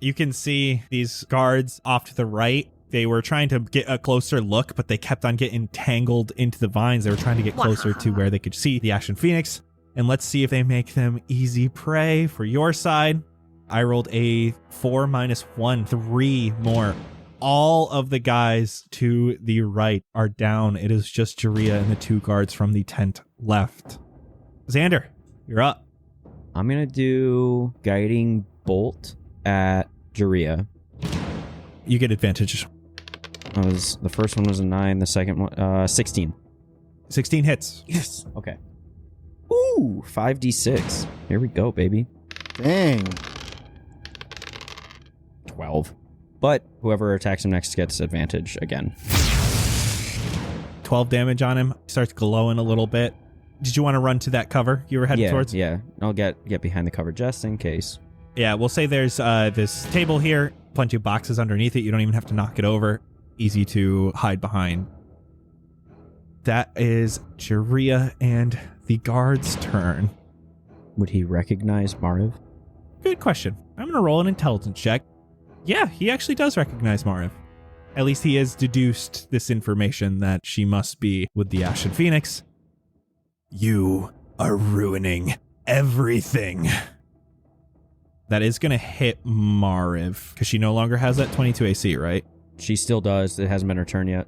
C: You can see these guards off to the right. They were trying to get a closer look, but they kept on getting tangled into the vines. They were trying to get closer to where they could see the Ashen Phoenix. And let's see if they make them easy prey for your side. I rolled a 4 minus 1, 3 more. All of the guys to the right are down. It is just Jaria and the 2 guards from the tent left. Xander, you're up.
F: I'm gonna do guiding bolt at Jaria.
C: You get advantage.
F: The first one was a 9. The second one, 16.
C: 16 hits.
F: Yes. Okay. Ooh, 5d6. Here we go, baby.
A: Dang.
F: 12. But whoever attacks him next gets advantage again.
C: 12 damage on him. Starts glowing a little bit. Did you want to run to that cover you were heading towards?
F: Yeah. I'll get behind the cover just in case.
C: Yeah, we'll say there's this table here, plenty of boxes underneath it. You don't even have to knock it over. Easy to hide behind. That is Jaria and the guard's turn.
F: Would he recognize Mariv?
C: Good question. I'm going to roll an intelligence check. Yeah, he actually does recognize Mariv. At least he has deduced this information that she must be with the Ashen Phoenix. You are ruining everything. That is going to hit Mariv, because she no longer has that 22 AC, right?
F: She still does. It hasn't been her turn yet.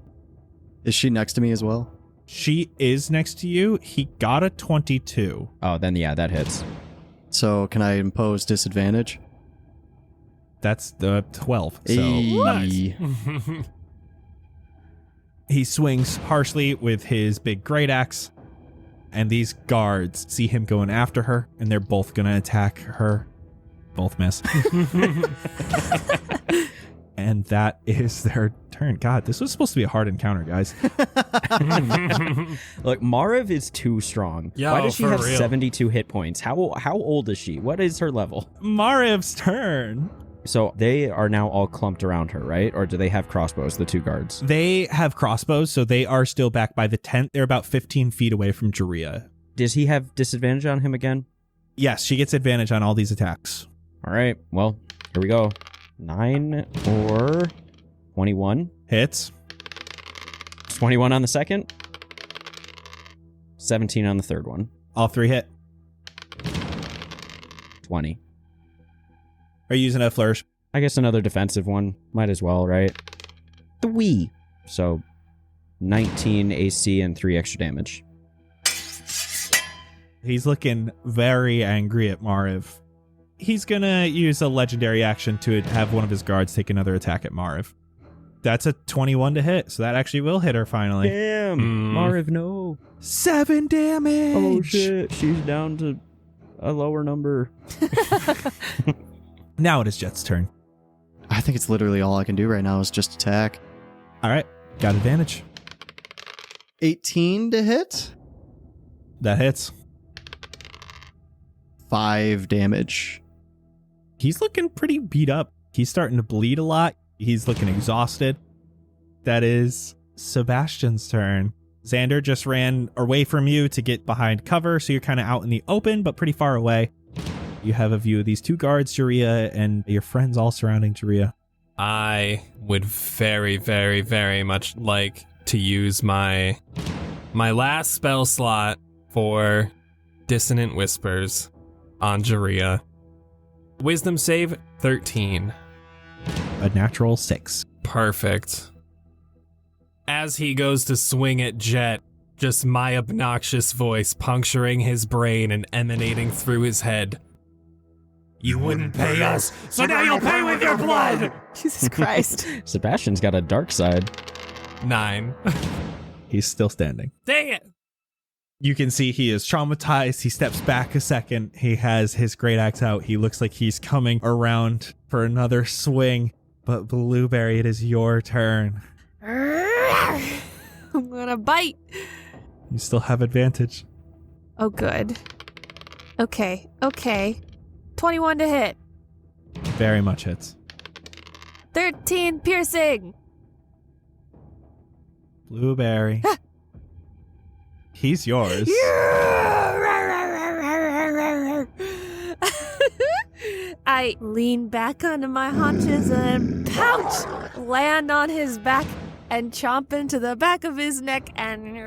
A: Is she next to me as well?
C: She is next to you. He got a 22.
F: Oh, then yeah, that hits.
A: So can I impose disadvantage?
C: That's the 12. So
A: Nice.
C: he swings harshly with his big great axe, and these guards see him going after her, and they're both going to attack her. Both miss. And that is their turn. God, this was supposed to be a hard encounter, guys.
F: Look, Mariv is too strong.
B: Yo,
F: why does she
B: for
F: have
B: real.
F: 72 hit points? How old is she? What is her level?
C: Mariv's turn.
F: So they are now all clumped around her, right? Or do they have crossbows, the 2 guards?
C: They have crossbows, so they are still back by the tent. They're about 15 feet away from Jaria.
F: Does he have disadvantage on him again?
C: Yes, she gets advantage on all these attacks.
F: All right, well, here we go. 9 or 21.
C: Hits.
F: 21 on the second. 17 on the third one.
C: All 3 hit.
F: 20.
C: Are you using a flourish?
F: I guess another defensive one. Might as well, right? 3. So 19 AC and 3 extra damage.
C: He's looking very angry at Mariv. He's gonna use a legendary action to have one of his guards take another attack at Mariv. That's a 21 to hit, so that actually will hit her finally.
F: Damn. Mariv, no.
C: 7 damage.
F: Oh, shit. She's down to a lower number.
C: Now it is Jett's turn.
A: I think it's literally all I can do right now is just attack.
C: All right. Got advantage.
A: 18 to hit.
C: That hits.
A: 5 damage.
C: He's looking pretty beat up. He's starting to bleed a lot. He's looking exhausted. That is Sebastian's turn. Xander just ran away from you to get behind cover, so you're kind of out in the open, but pretty far away. You have a view of these 2 guards, Jiria, and your friends all surrounding Jiria.
B: I would very, very, very much like to use my last spell slot for Dissonant Whispers on Jiria. Wisdom save 13.
C: A natural 6.
B: Perfect. As he goes to swing at Jett, just my obnoxious voice puncturing his brain and emanating through his head. You wouldn't pay us, so now you'll pay with your blood!
E: Jesus Christ.
F: Sebastian's got a dark side.
B: 9.
C: He's still standing.
B: Dang it!
C: You can see he is traumatized. He steps back a second. He has his great axe out. He looks like he's coming around for another swing. But Blueberry, it is your turn.
E: I'm gonna bite.
C: You still have advantage.
E: Oh, good. Okay. 21 to hit.
C: Very much hits.
E: 13 piercing.
C: Blueberry. He's yours.
E: I lean back onto my haunches and pounce, land on his back, and chomp into the back of his neck and...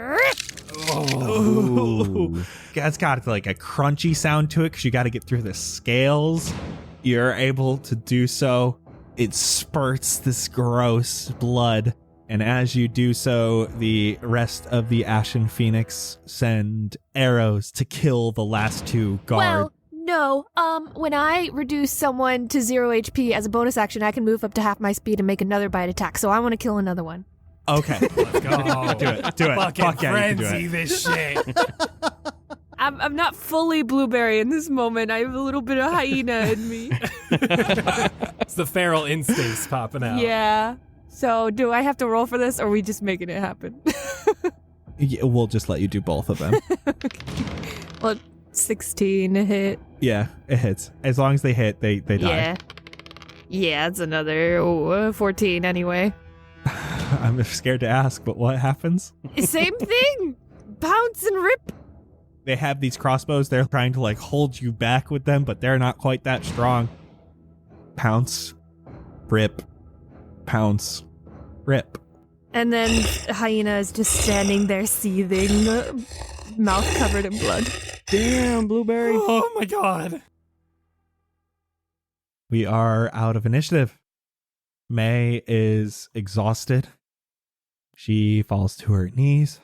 C: Ooh. That's got like a crunchy sound to it because you got to get through the scales. You're able to do so. It spurts this gross blood. And as you do so, the rest of the Ashen Phoenix send arrows to kill the last 2 guards.
E: Well, no. When I reduce someone to 0 HP as a bonus action, I can move up to half my speed and make another bite attack. So I want to kill another one.
C: Okay.
B: Let's go.
C: Do it.
B: Fucking
C: Fuck yeah, you can do
B: frenzy
C: it.
B: this shit.
E: I'm not fully Blueberry in this moment. I have a little bit of hyena in me.
B: It's the feral instincts popping out.
E: Yeah. So do I have to roll for this, or are we just making it happen?
C: Yeah, we'll just let you do both of them.
E: Well, 16 to hit.
C: Yeah, it hits. As long as they hit, they die.
E: Yeah. Yeah, it's another 14 anyway.
C: I'm scared to ask, but what happens?
E: Same thing. Pounce and rip.
C: They have these crossbows. They're trying to like hold you back with them, but they're not quite that strong. Pounce, rip, pounce, rip.
E: And then hyena is just standing there seething, mouth covered in blood.
F: Damn, Blueberry.
B: Oh my god.
C: We are out of initiative. May is exhausted. She falls to her knees.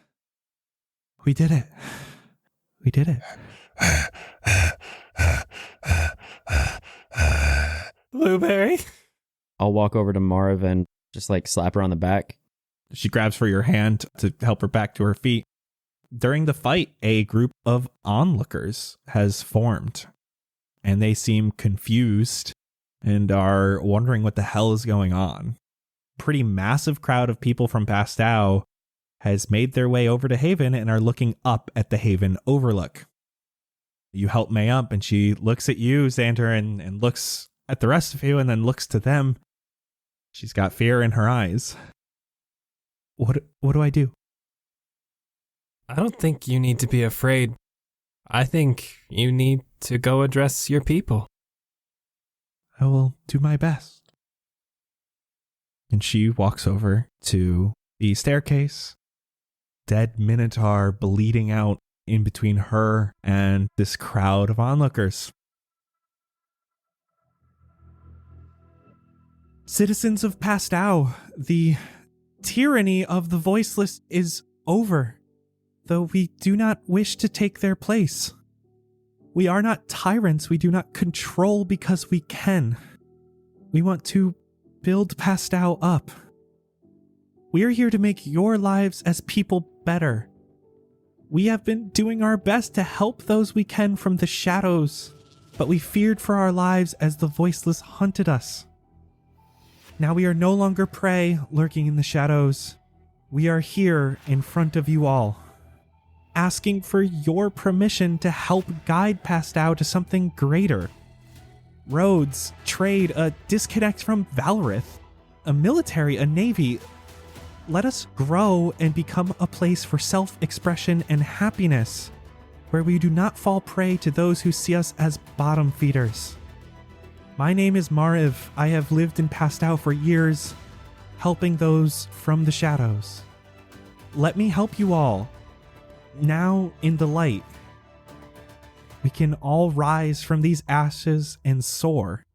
C: We did it. We did it.
B: Blueberry.
F: I'll walk over to Marv and just like slap her on the back.
C: She grabs for your hand to help her back to her feet. During the fight, a group of onlookers has formed, and they seem confused and are wondering what the hell is going on. Pretty massive crowd of people from Pastow has made their way over to Haven and are looking up at the Haven overlook. You help May up, and she looks at you, Xander, and looks at the rest of you, and then looks to them. She's got fear in her eyes. What do I do?
B: I don't think you need to be afraid. I think you need to go address your people.
C: I will do my best. And she walks over to the staircase. Dead Minotaur bleeding out in between her and this crowd of onlookers. Citizens of Pastow, the tyranny of the voiceless is over, though we do not wish to take their place. We are not tyrants. We do not control because we can. We want to build Pasteur up. We are here to make your lives as people better. We have been doing our best to help those we can from the shadows, but we feared for our lives as the voiceless hunted us. Now we are no longer prey lurking in the shadows. We are here in front of you all, asking for your permission to help guide Pasteur to something greater. Roads, trade, a disconnect from Valorith, a military, a navy. Let us grow and become a place for self-expression and happiness, where we do not fall prey to those who see us as bottom feeders. My name is Mariv. I have lived in Pasteur for years, helping those from the shadows. Let me help you all. Now in the light, we can all rise from these ashes and soar.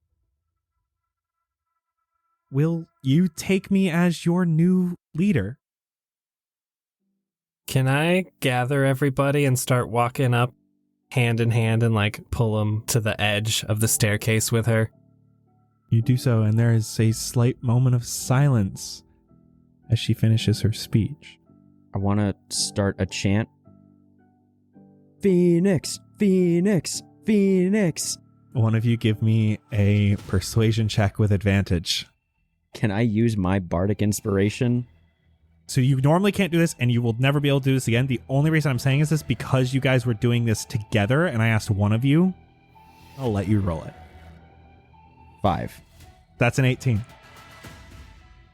C: Will you take me as your new leader?
B: Can I gather everybody and start walking up hand in hand and like pull them to the edge of the staircase with her?
C: You do so, and there is a slight moment of silence as she finishes her speech.
F: I want to start a chant. Phoenix, Phoenix, Phoenix.
C: One of you give me a persuasion check with advantage.
F: Can I use my bardic inspiration?
C: So you normally can't do this, and you will never be able to do this again. The only reason I'm saying is this because you guys were doing this together, and I asked one of you. I'll let you roll it.
F: 5.
C: That's an 18.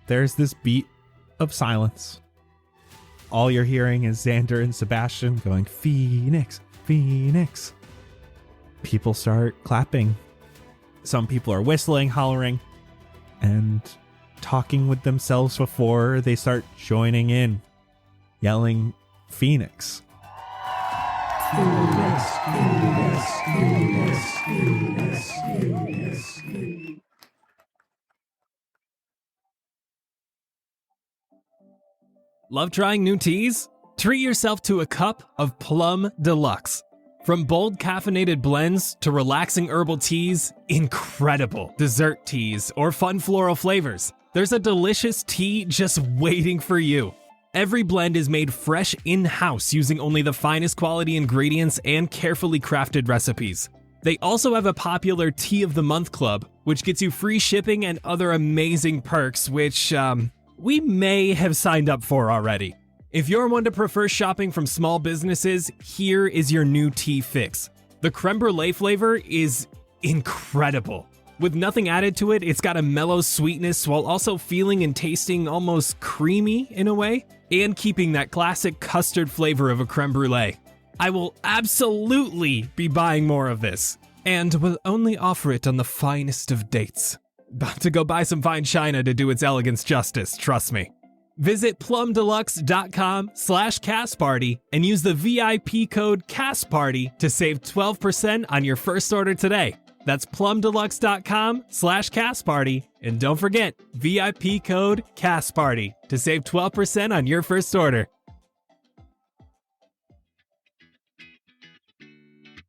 C: There's this beat of silence. All you're hearing is Xander and Sebastian going, Phoenix, Phoenix. People start clapping. Some people are whistling, hollering, and talking with themselves before they start joining in, yelling, Phoenix.
G: Phoenix, Phoenix, Phoenix, Phoenix, Phoenix.
B: Love trying new teas? Treat yourself to a cup of Plum Deluxe. From bold caffeinated blends to relaxing herbal teas, incredible dessert teas, or fun floral flavors, there's a delicious tea just waiting for you. Every blend is made fresh in-house using only the finest quality ingredients and carefully crafted recipes. They also have a popular Tea of the Month club, which gets you free shipping and other amazing perks, which, we may have signed up for already. If you're one to prefer shopping from small businesses, here is your new tea fix. The creme brulee flavor is incredible. With nothing added to it, it's got a mellow sweetness while also feeling and tasting almost creamy in a way, and keeping that classic custard flavor of a creme brulee. I will absolutely be buying more of this, and will only offer it on the finest of dates. About to go buy some fine china to do its elegance justice, trust me. Visit plumdeluxe.com/castparty and use the VIP code CASTPARTY to save 12% on your first order today. That's plumdeluxe.com/castparty, and don't forget, VIP code CASTPARTY to save 12% on your first order.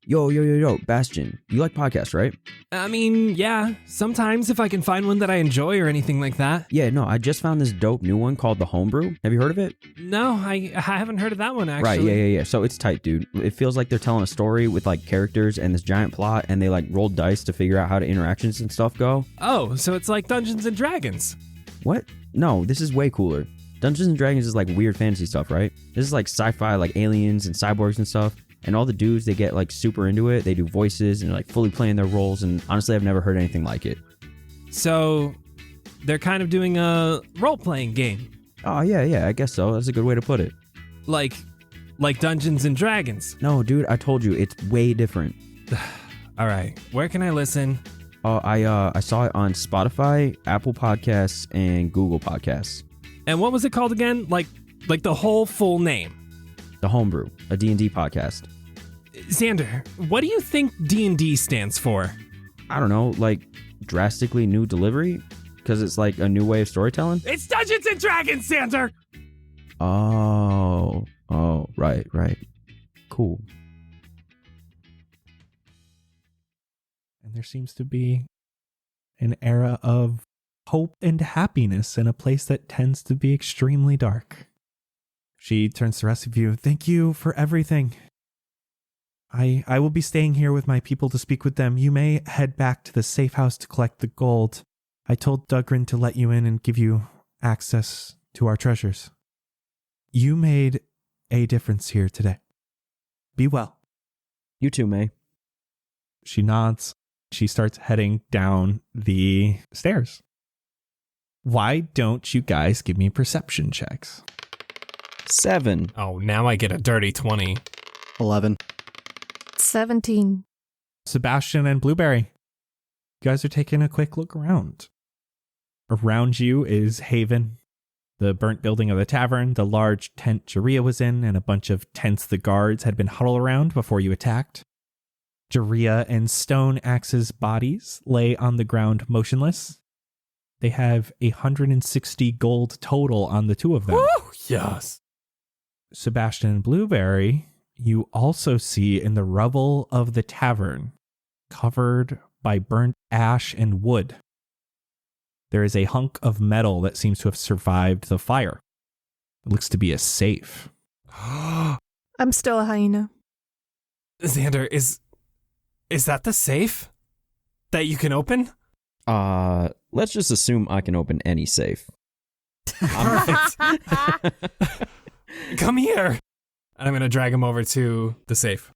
F: Yo, Bastion, you like podcasts, right?
B: I mean, yeah, sometimes if I can find one that I enjoy or anything like that.
F: Yeah, no, I just found this dope new one called The Homebrew. Have you heard of it?
B: No, I haven't heard of that one, actually.
F: Right, yeah. So it's tight, dude. It feels like they're telling a story with like characters and this giant plot, and they like roll dice to figure out how the interactions and stuff go.
B: Oh, so it's like Dungeons and Dragons.
F: What? No, this is way cooler. Dungeons and Dragons is like weird fantasy stuff, right? This is like sci-fi, like aliens and cyborgs and stuff. And all the dudes, they get like super into it. They do voices and like fully playing their roles. And honestly, I've never heard anything like it.
B: So they're kind of doing a role-playing game.
F: Oh, yeah, I guess so. That's a good way to put it.
B: Like Dungeons and Dragons.
F: No, dude, I told you, it's way different.
B: All right, where can I listen?
F: I saw it on Spotify, Apple Podcasts, and Google Podcasts.
B: And what was it called again? Like the whole full name?
F: The Homebrew, a D&D podcast.
B: Xander, what do you think D&D stands for?
F: I don't know, like drastically new delivery? Because it's like a new way of storytelling?
B: It's Dungeons and Dragons, Xander!
F: Oh, right. Cool.
C: there seems to be an era of hope and happiness in a place that tends to be extremely dark. She turns to the rest of you. Thank you for everything. I will be staying here with my people to speak with them. You may head back to the safe house to collect the gold. I told Dugrin to let you in and give you access to our treasures. You made a difference here today. Be well.
F: You too, May.
C: She nods. She starts heading down the stairs. Why don't you guys give me perception checks?
F: 7.
B: Oh, now I get a dirty 20.
A: 11.
E: 17.
C: Sebastian and Blueberry, you guys are taking a quick look around. Around you is Haven, the burnt building of the tavern, the large tent Jaria was in, and a bunch of tents the guards had been huddled around before you attacked. Jaria and Stoneaxe's bodies lay on the ground motionless. They have 160 gold total on the two of them.
B: Woo! Yes.
C: Sebastian and Blueberry, you also see in the rubble of the tavern, covered by burnt ash and wood, there is a hunk of metal that seems to have survived the fire. It looks to be a safe.
E: I'm still a hyena.
B: Xander, is that the safe that you can open?
F: Let's just assume I can open any safe.
B: Perfect. Come here. And I'm going to drag him over to the safe.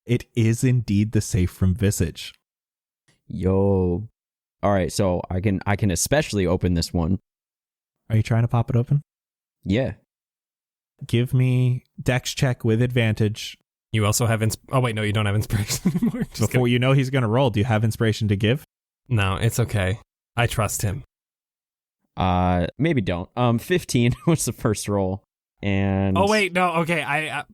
C: It is indeed the safe from Visage.
F: Yo. All right, so I can especially open this one.
C: Are you trying to pop it open?
F: Yeah.
C: Give me Dex check with advantage.
B: You also have oh wait, no, you don't have inspiration anymore.
C: Before you know he's going to roll, do you have inspiration to give?
B: No, it's okay. I trust him.
F: Maybe don't. 15 was the first roll. And
B: oh wait, no, okay. I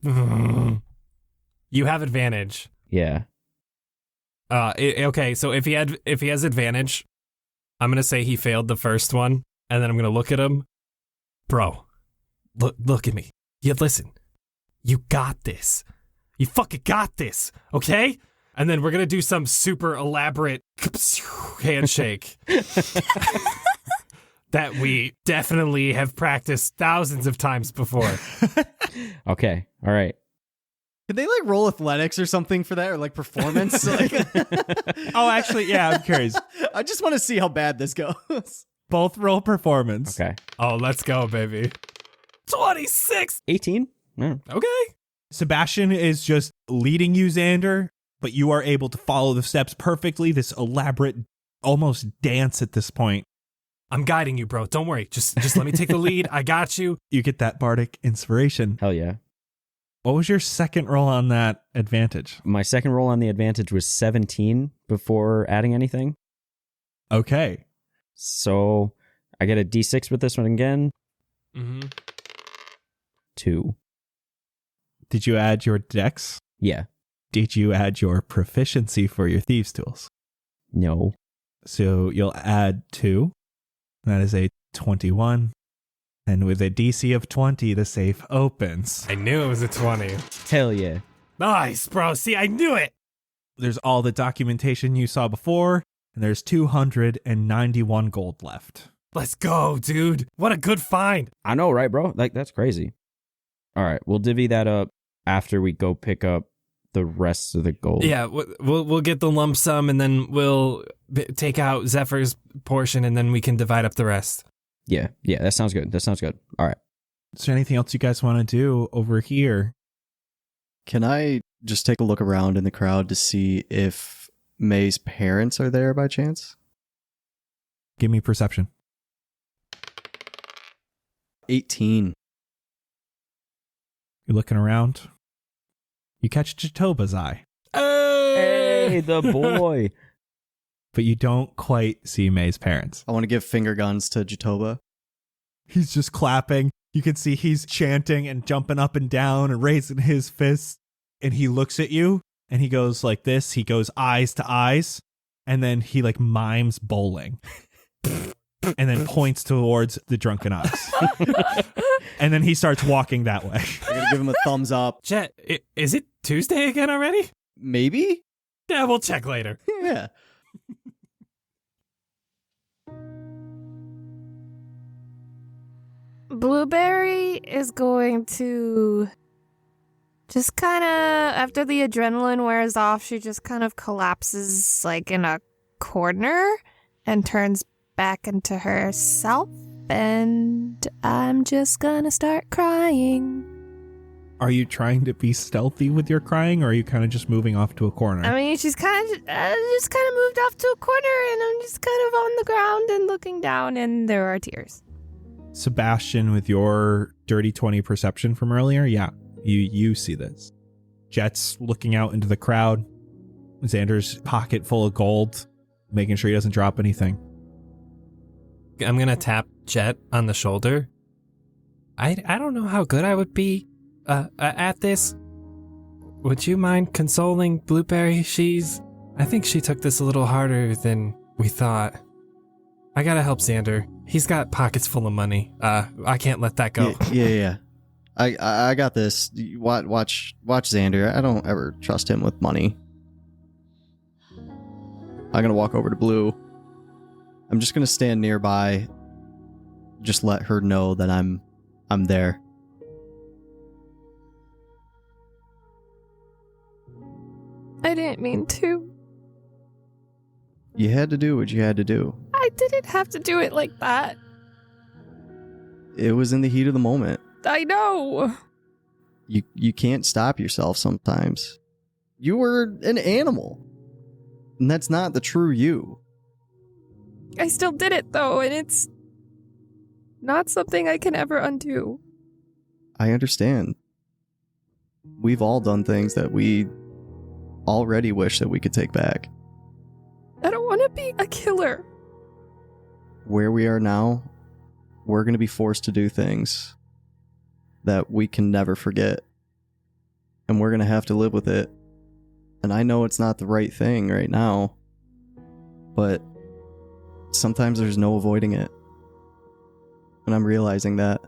B: you have advantage.
F: Yeah.
B: Okay, so if he has advantage, I'm gonna say he failed the first one, and then I'm gonna look at him. Bro, look at me. Yeah, listen. You got this. You fucking got this, okay? And then we're gonna do some super elaborate handshake that we definitely have practiced thousands of times before.
F: Okay. All right.
A: Could they like roll athletics or something for that, or like performance?
C: Oh, actually, yeah, I'm curious.
A: I just want to see how bad this goes.
C: Both roll performance.
F: Okay.
B: Oh, let's go, baby. 26.
F: 18? Yeah.
B: Okay.
C: Sebastian is just leading you, Xander, but you are able to follow the steps perfectly. This elaborate, almost dance at this point.
B: I'm guiding you, bro. Don't worry. Just let me take the lead. I got you.
C: You get that bardic inspiration.
F: Hell yeah.
C: What was your second roll on that advantage?
F: My second roll on the advantage was 17 before adding anything.
C: Okay.
F: So I get a D6 with this one again.
B: Mm-hmm.
F: 2.
C: Did you add your dex?
F: Yeah.
C: Did you add your proficiency for your thieves' tools?
F: No.
C: So you'll add 2. That is a 21. And with a DC of 20, the safe opens.
B: I knew it was a 20.
F: Hell yeah.
B: Nice, bro. See, I knew it.
C: There's all the documentation you saw before, and there's 291 gold left.
B: Let's go, dude. What a good find.
F: I know, right, bro? Like, that's crazy. All right, we'll divvy that up after we go pick up the rest of the gold.
B: Yeah, we'll get the lump sum, and then we'll take out Zephyr's portion, and then we can divide up the rest.
F: Yeah, that sounds good. All right.
C: Is there anything else you guys want to do over here?
A: Can I just take a look around in the crowd to see if May's parents are there by chance?
C: Give me perception.
A: 18.
C: You're looking around. You catch Jatoba's eye,
F: Hey, the boy.
C: but you don't quite see May's parents.
A: I want to give finger guns to Jatoba.
C: He's just clapping. You can see he's chanting and jumping up and down and raising his fists. And he looks at you and he goes like this. He goes eyes to eyes. And then he like mimes bowling. And then points towards the drunken ox. And then he starts walking that way.
A: I'm going to give him a thumbs up.
B: Jett, is it Tuesday again already?
A: Maybe?
B: Yeah, we'll check later.
A: Yeah.
E: Blueberry is going to just kind of, after the adrenaline wears off, she just kind of collapses like in a corner and turns back into herself. And I'm just gonna start crying.
C: Are you trying to be stealthy with your crying, or are you kind of just moving off to a corner?
E: I mean, she's kind of just kind of moved off to a corner, and I'm just kind of on the ground and looking down, and there are tears.
C: Sebastian, with your dirty 20 perception from earlier, yeah, you see this. Jett's looking out into the crowd. Xander's pocket full of gold, making sure he doesn't drop anything.
B: I'm going to tap Jett on the shoulder. I don't know how good I would be at this. Would you mind consoling Blueberry? I think she took this a little harder than we thought. I gotta help Xander. He's got pockets full of money. I can't let that go.
A: Yeah. I got this. Watch Xander. I don't ever trust him with money. I'm gonna walk over to Blue. I'm just gonna stand nearby. Just let her know that I'm there.
E: I didn't mean to.
A: You had to do what you had to do.
E: I didn't have to do it like that.
A: It was in the heat of the moment.
E: I know.
A: You can't stop yourself sometimes. You were an animal. And that's not the true you.
E: I still did it, though, and it's not something I can ever undo.
A: I understand. We've all done things that we already wish that we could take back.
E: I don't want to be a killer.
A: Where we are now, we're going to be forced to do things that we can never forget. And we're going to have to live with it. And I know it's not the right thing right now, but sometimes there's no avoiding it. And I'm realizing that.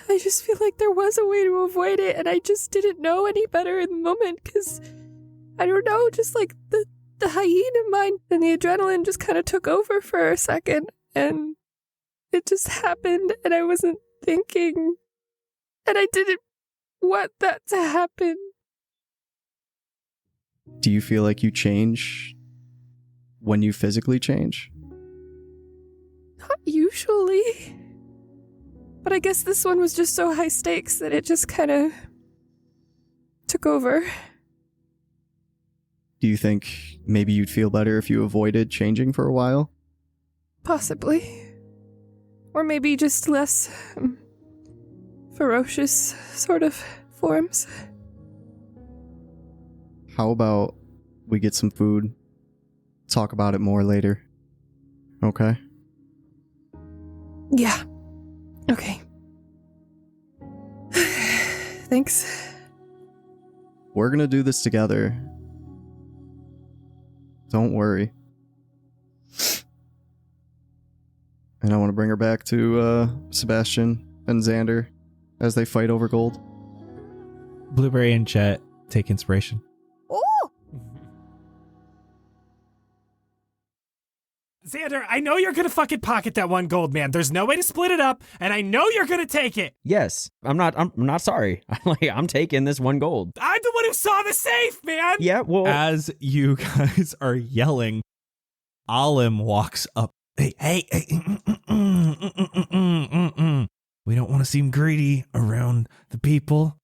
E: I just feel like there was a way to avoid it, and I just didn't know any better in the moment, because, I don't know, just like the hyena mind and the adrenaline just kind of took over for a second, and it just happened, and I wasn't thinking, and I didn't want that to happen.
A: Do you feel like you change when you physically change?
E: Not usually. But I guess this one was just so high stakes that it just kind of took over.
A: Do you think maybe you'd feel better if you avoided changing for a while?
E: Possibly. Or maybe just less ferocious sort of forms.
A: How about we get some food? Talk about it more later. Okay?
E: Yeah. Okay. Thanks.
A: We're gonna do this together. Don't worry. And I want to bring her back to Sebastian and Xander as they fight over gold.
C: Blueberry and Jett take inspiration.
E: Oh!
B: Xander, I know you're gonna fucking pocket that one gold, man. There's no way to split it up, and I know you're gonna take it.
F: Yes, I'm not sorry. I'm taking this one gold.
B: I'm the one who saw the safe, man.
F: Yeah, well,
C: As you guys are yelling, Alim walks up. Hey. We don't want to seem greedy around the people.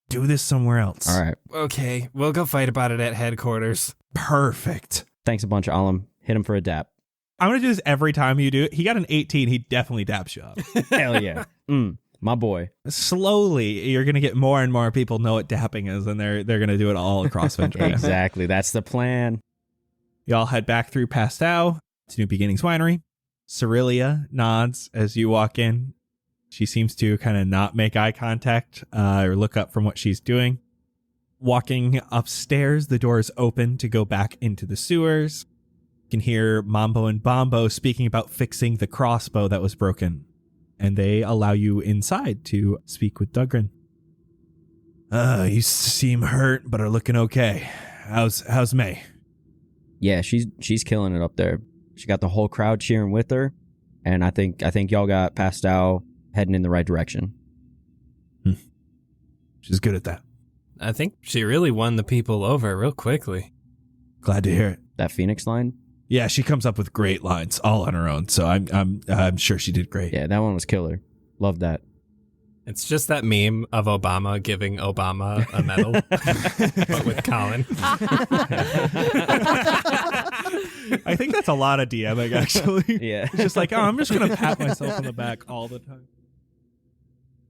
C: Do this somewhere else.
F: all right.
B: Okay, we'll go fight about it at headquarters.
C: Perfect.
F: Thanks a bunch, Alim. Hit him for a dap.
C: I'm going to do this every time you do it. He got an 18. He definitely daps you up.
F: Hell yeah. My boy.
C: Slowly, you're going to get more and more people know what dapping is, and they're going to do it all across Ventura.
F: Exactly. That's the plan.
C: Y'all head back through Pasteur to New Beginnings Winery. Cerilia nods as you walk in. She seems to kind of not make eye contact or look up from what she's doing. Walking upstairs, the door is open to go back into the sewers. You can hear Mambo and Bombo speaking about fixing the crossbow that was broken. And they allow you inside to speak with Dugrin. You seem hurt, but are looking okay. How's May?
F: Yeah, she's killing it up there. She got the whole crowd cheering with her, and I think y'all got Pastel heading in the right direction.
C: She's good at that.
B: I think she really won the people over real quickly.
C: Glad to hear it.
F: That Phoenix line?
C: Yeah, she comes up with great lines all on her own, so I'm sure she did great.
F: Yeah, that one was killer. Love that.
B: It's just that meme of Obama giving Obama a medal, but with Colin.
C: I think that's a lot of DMing, actually.
F: Yeah.
C: It's just like, I'm just going to pat myself on the back all the time.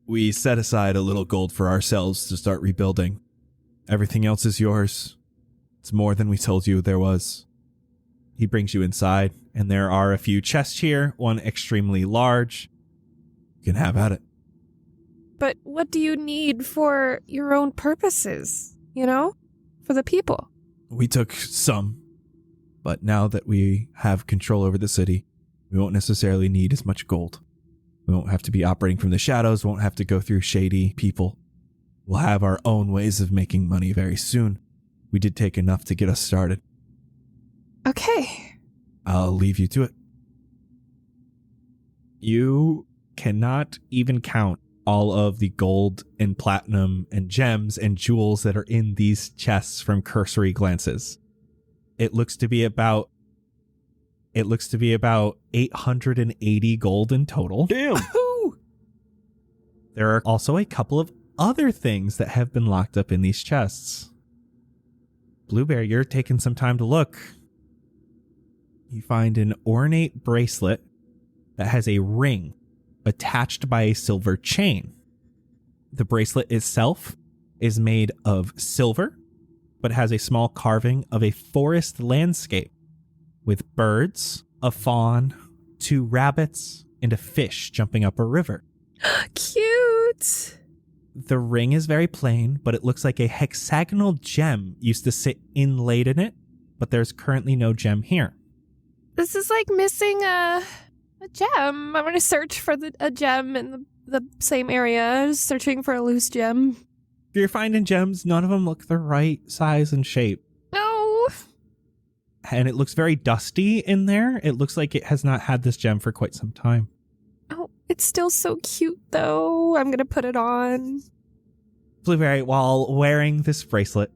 C: We set aside a little gold for ourselves to start rebuilding. Everything else is yours. It's more than we told you there was. He brings you inside, and there are a few chests here, one extremely large. You can have at it.
E: But what do you need for your own purposes, for the people?
C: We took some, but now that we have control over the city, we won't necessarily need as much gold. We won't have to be operating from the shadows, won't have to go through shady people. We'll have our own ways of making money very soon. We did take enough to get us started.
E: Okay.
C: I'll leave you to it. You cannot even count all of the gold and platinum and gems and jewels that are in these chests from cursory glances. It looks to be about 880 gold in total.
F: Damn.
C: There are also a couple of other things that have been locked up in these chests. Blueberry, you're taking some time to look. You find an ornate bracelet that has a ring attached by a silver chain. The bracelet itself is made of silver, but has a small carving of a forest landscape with birds, a fawn, 2 rabbits, and a fish jumping up a river.
E: Cute.
C: The ring is very plain, but it looks like a hexagonal gem used to sit inlaid in it, but there's currently no gem here.
E: This is like missing a gem. I'm going to search for a gem in the same area, searching for a loose gem.
C: If you're finding gems, none of them look the right size and shape.
E: No.
C: And it looks very dusty in there. It looks like it has not had this gem for quite some time.
E: Oh, it's still so cute, though. I'm going to put it on.
C: Blueberry, while wearing this bracelet,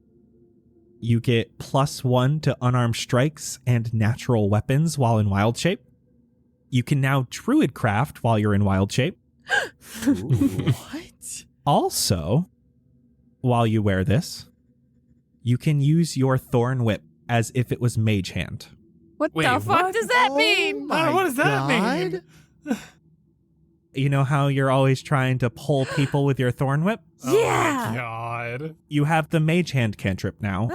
C: you get +1 to unarmed strikes and natural weapons while in wild shape. You can now druid craft while you're in wild shape.
A: What?
C: Also, while you wear this, you can use your thorn whip as if it was mage hand.
E: What
B: Wait,
E: the fuck
B: what?
E: does that mean?
B: What does that mean?
C: You know how you're always trying to pull people with your thorn whip?
E: Yeah.
B: Oh my god.
C: You have the mage hand cantrip now.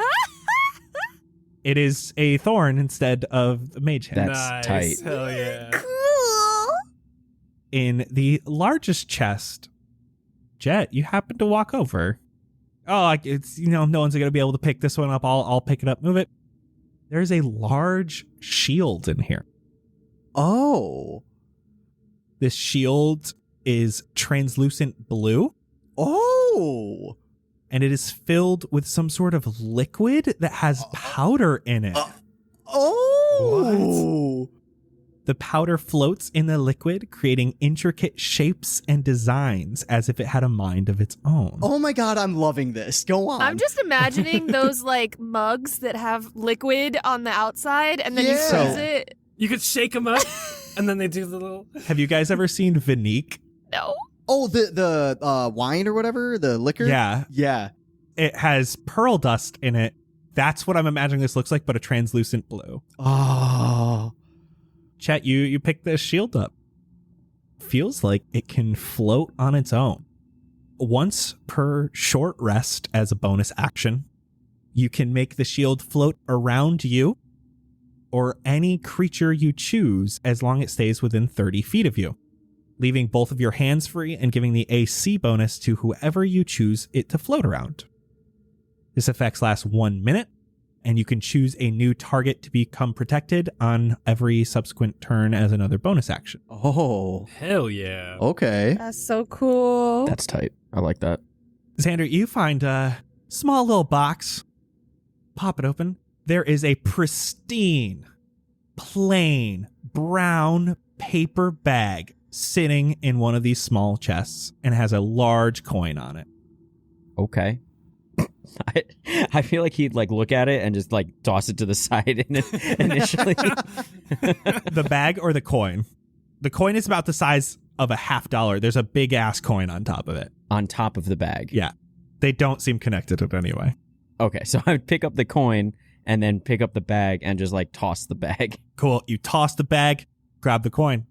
C: It is a thorn instead of the mage hand.
F: That's
B: Nice.
F: tight.
B: Hell yeah.
E: Cool.
C: In the largest chest, Jett, you happen to walk over. Oh, like it's no one's gonna be able to pick this one up. I'll pick it up, move it. There's a large shield in here.
A: Oh.
C: This shield is translucent blue,
A: Oh.
C: and it is filled with some sort of liquid that has powder in it.
A: Oh.
C: The powder floats in the liquid, creating intricate shapes and designs as if it had a mind of its own.
A: Oh my god, I'm loving this. Go on.
E: I'm just imagining those like mugs that have liquid on the outside and then you
A: Yeah.
E: freeze
C: So-
E: it.
B: You could shake them up, and then they do the little.
C: Have you guys ever seen Vinique?
E: No.
A: Oh, the wine or whatever, the liquor?
C: Yeah.
A: Yeah.
C: It has pearl dust in it. That's what I'm imagining this looks like, but a translucent blue.
A: Oh.
C: Chet, you pick this shield up. Feels like it can float on its own. Once per short rest as a bonus action, you can make the shield float around you or any creature you choose as long as it stays within 30 feet of you, leaving both of your hands free and giving the AC bonus to whoever you choose it to float around. This effect lasts 1 minute, and you can choose a new target to become protected on every subsequent turn as another bonus action.
A: Oh.
B: Hell yeah.
A: Okay.
E: That's so cool.
F: That's tight. I like that.
C: Xander, you find a small little box. Pop it open. There is a pristine, plain, brown paper bag sitting in one of these small chests and has a large coin on it.
F: Okay. I feel like he'd like look at it and just like toss it to the side initially.
C: The bag or the coin? The coin is about the size of a $50. There's a big ass coin on top of it.
F: On top of the bag.
C: Yeah. They don't seem connected in any way.
F: Okay, so I would pick up the coin and then pick up the bag and just like toss the bag.
C: Cool. You toss the bag, grab the coin.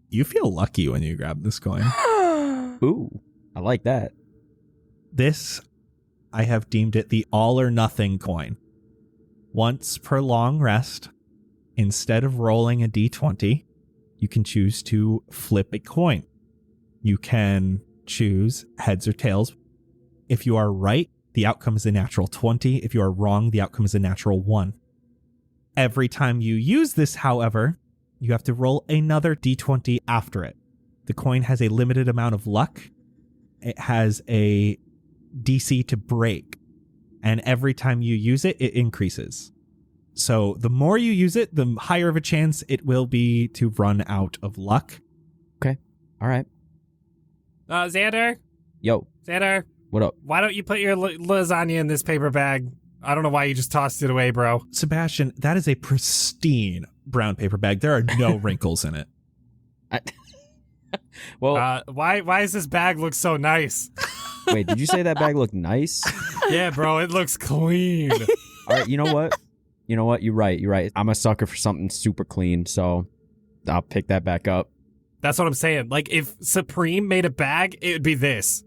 C: You feel lucky when you grab this coin.
F: Ooh, I like that.
C: This, I have deemed it the all or nothing coin. Once per long rest, instead of rolling a d20, you can choose to flip a coin. You can choose heads or tails. If you are right, the outcome is a natural 20. If you are wrong, the outcome is a natural 1. Every time you use this, however, you have to roll another d20 after it. The coin has a limited amount of luck. It has a DC to break. And every time you use it, it increases. So the more you use it, the higher of a chance it will be to run out of luck.
F: Okay. All right.
B: Xander?
F: Yo,
B: Xander?
F: what up?
B: Why don't you put your lasagna in this paper bag? I don't know why you just tossed it away, bro.
C: Sebastian, that is a pristine brown paper bag. There are no wrinkles in it.
F: Well,
B: why does this bag look so nice?
F: wait, did you say that bag looked nice?
B: Yeah, bro, it looks clean.
F: All right, you know what? You're right. I'm a sucker for something super clean, so I'll pick that back up.
B: That's what I'm saying. Like, if Supreme made a bag, it would be this.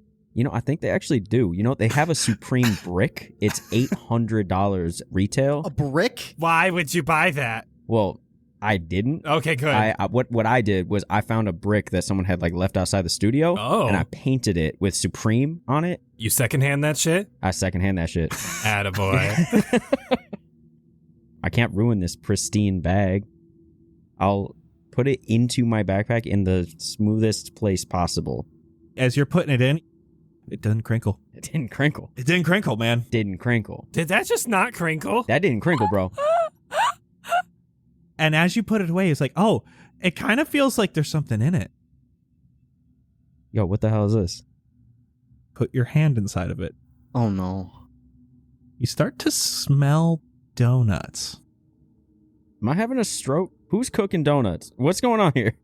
F: I think they actually do. They have a Supreme brick. It's $800 retail.
A: A brick?
B: Why would you buy that?
F: Well, I didn't.
B: Okay, good.
F: What I did was I found a brick that someone had like left outside the studio.
B: Oh.
F: And I painted it with Supreme on it.
B: You secondhand that shit?
F: I secondhand that shit.
B: Attaboy.
F: I can't ruin this pristine bag. I'll put it into my backpack in the smoothest place possible.
C: As you're putting it in, it doesn't crinkle.
F: It didn't crinkle.
C: It didn't crinkle, man.
F: Didn't crinkle.
B: Did that just not crinkle?
F: That didn't crinkle, bro.
C: And as you put it away, it's like, oh, it kind of feels like there's something in it.
F: Yo, what the hell is this?
C: Put your hand inside of it.
A: Oh no.
C: You start to smell donuts.
F: Am I having a stroke? Who's cooking donuts? What's going on here?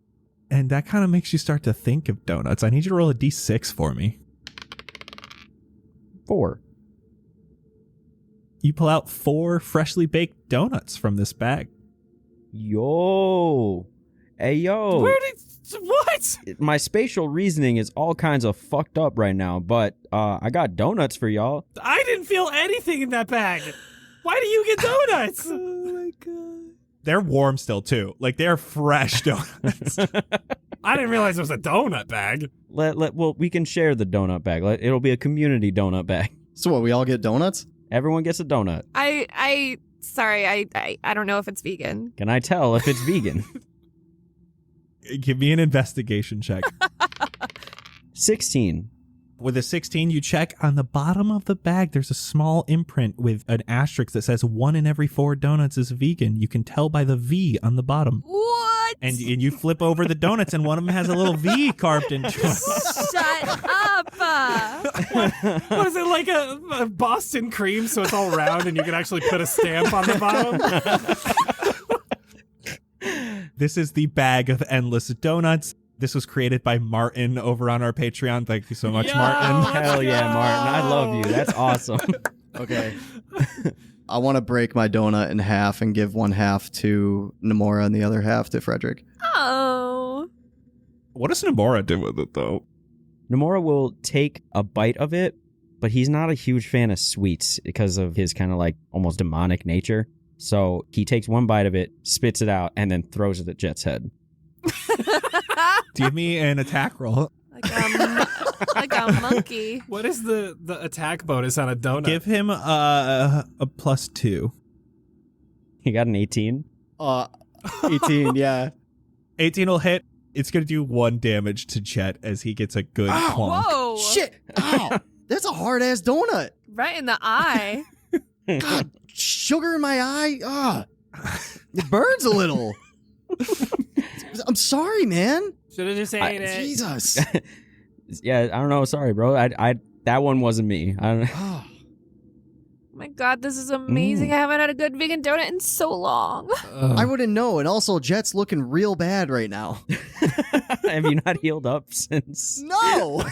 C: And that kind of makes you start to think of donuts. I need you to roll a d6 for me.
F: 4.
C: You pull out 4 freshly baked donuts from this bag.
F: Yo. Hey, yo.
B: What?
F: My spatial reasoning is all kinds of fucked up right now, but I got donuts for y'all.
B: I didn't feel anything in that bag. Why do you get donuts?
C: Oh my god. They're warm still, too. Like, they're fresh donuts.
B: I didn't realize it was a donut bag.
F: Well, we can share the donut bag. It'll be a community donut bag.
A: So what, we all get donuts?
F: Everyone gets a donut.
E: Sorry, I don't know if it's vegan.
F: Can I tell if it's vegan?
C: Give me an investigation check.
F: 16.
C: With a 16, you check on the bottom of the bag. There's a small imprint with an asterisk that says 1 in every 4 donuts is vegan. You can tell by the V on the bottom.
E: What?
C: And you flip over the donuts, and one of them has a little V carved into it.
E: Shut up!
B: What is it, like a Boston cream, so it's all round and you can actually put a stamp on the bottom?
C: This is the bag of endless donuts. This was created by Martin over on our Patreon. Thank you so much,
B: Yo!
C: Martin.
F: Hell yeah, Martin. I love you. That's awesome.
A: Okay. I want to break my donut in half and give one half to Namora and the other half to Frederick.
E: Oh.
C: What does Namora do with it, though?
F: Namora will take a bite of it, but he's not a huge fan of sweets because of his kind of like almost demonic nature. So he takes one bite of it, spits it out, and then throws it at Jett's head.
C: Give me an attack roll.
E: Like a monkey.
B: What is the attack bonus on a donut?
C: Give him a +2.
F: He got an 18.
A: 18, yeah.
C: 18 will hit. It's going to do 1 damage to Jett as he gets a good clonk.
E: Whoa.
A: Shit. Ow. That's a hard-ass donut.
E: Right in the eye.
A: God, sugar in my eye. Ah, it burns a little. I'm sorry, man.
B: Should have just ate it.
A: Jesus.
F: Yeah, I don't know. Sorry, bro. I that one wasn't me. I don't.
A: Oh,
E: Oh my God, this is amazing. I haven't had a good vegan donut in so long.
A: I wouldn't know. And also, Jett's looking real bad right now.
F: Have you not healed up since?
A: No.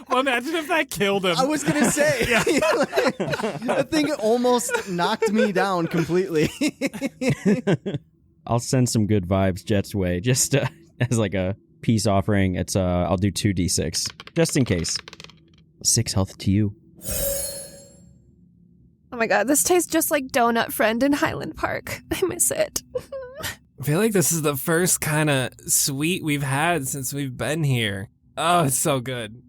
B: Well, imagine if that killed him.
A: I was going to say. I think it almost knocked me down completely.
F: I'll send some good vibes Jett's way, just as like a peace offering. It's I'll do 2d6 just in case. 6 health to you.
E: Oh my God, this tastes just like Donut Friend in Highland Park. I miss it.
B: I feel like this is the first kind of sweet we've had since we've been here. Oh, it's so good.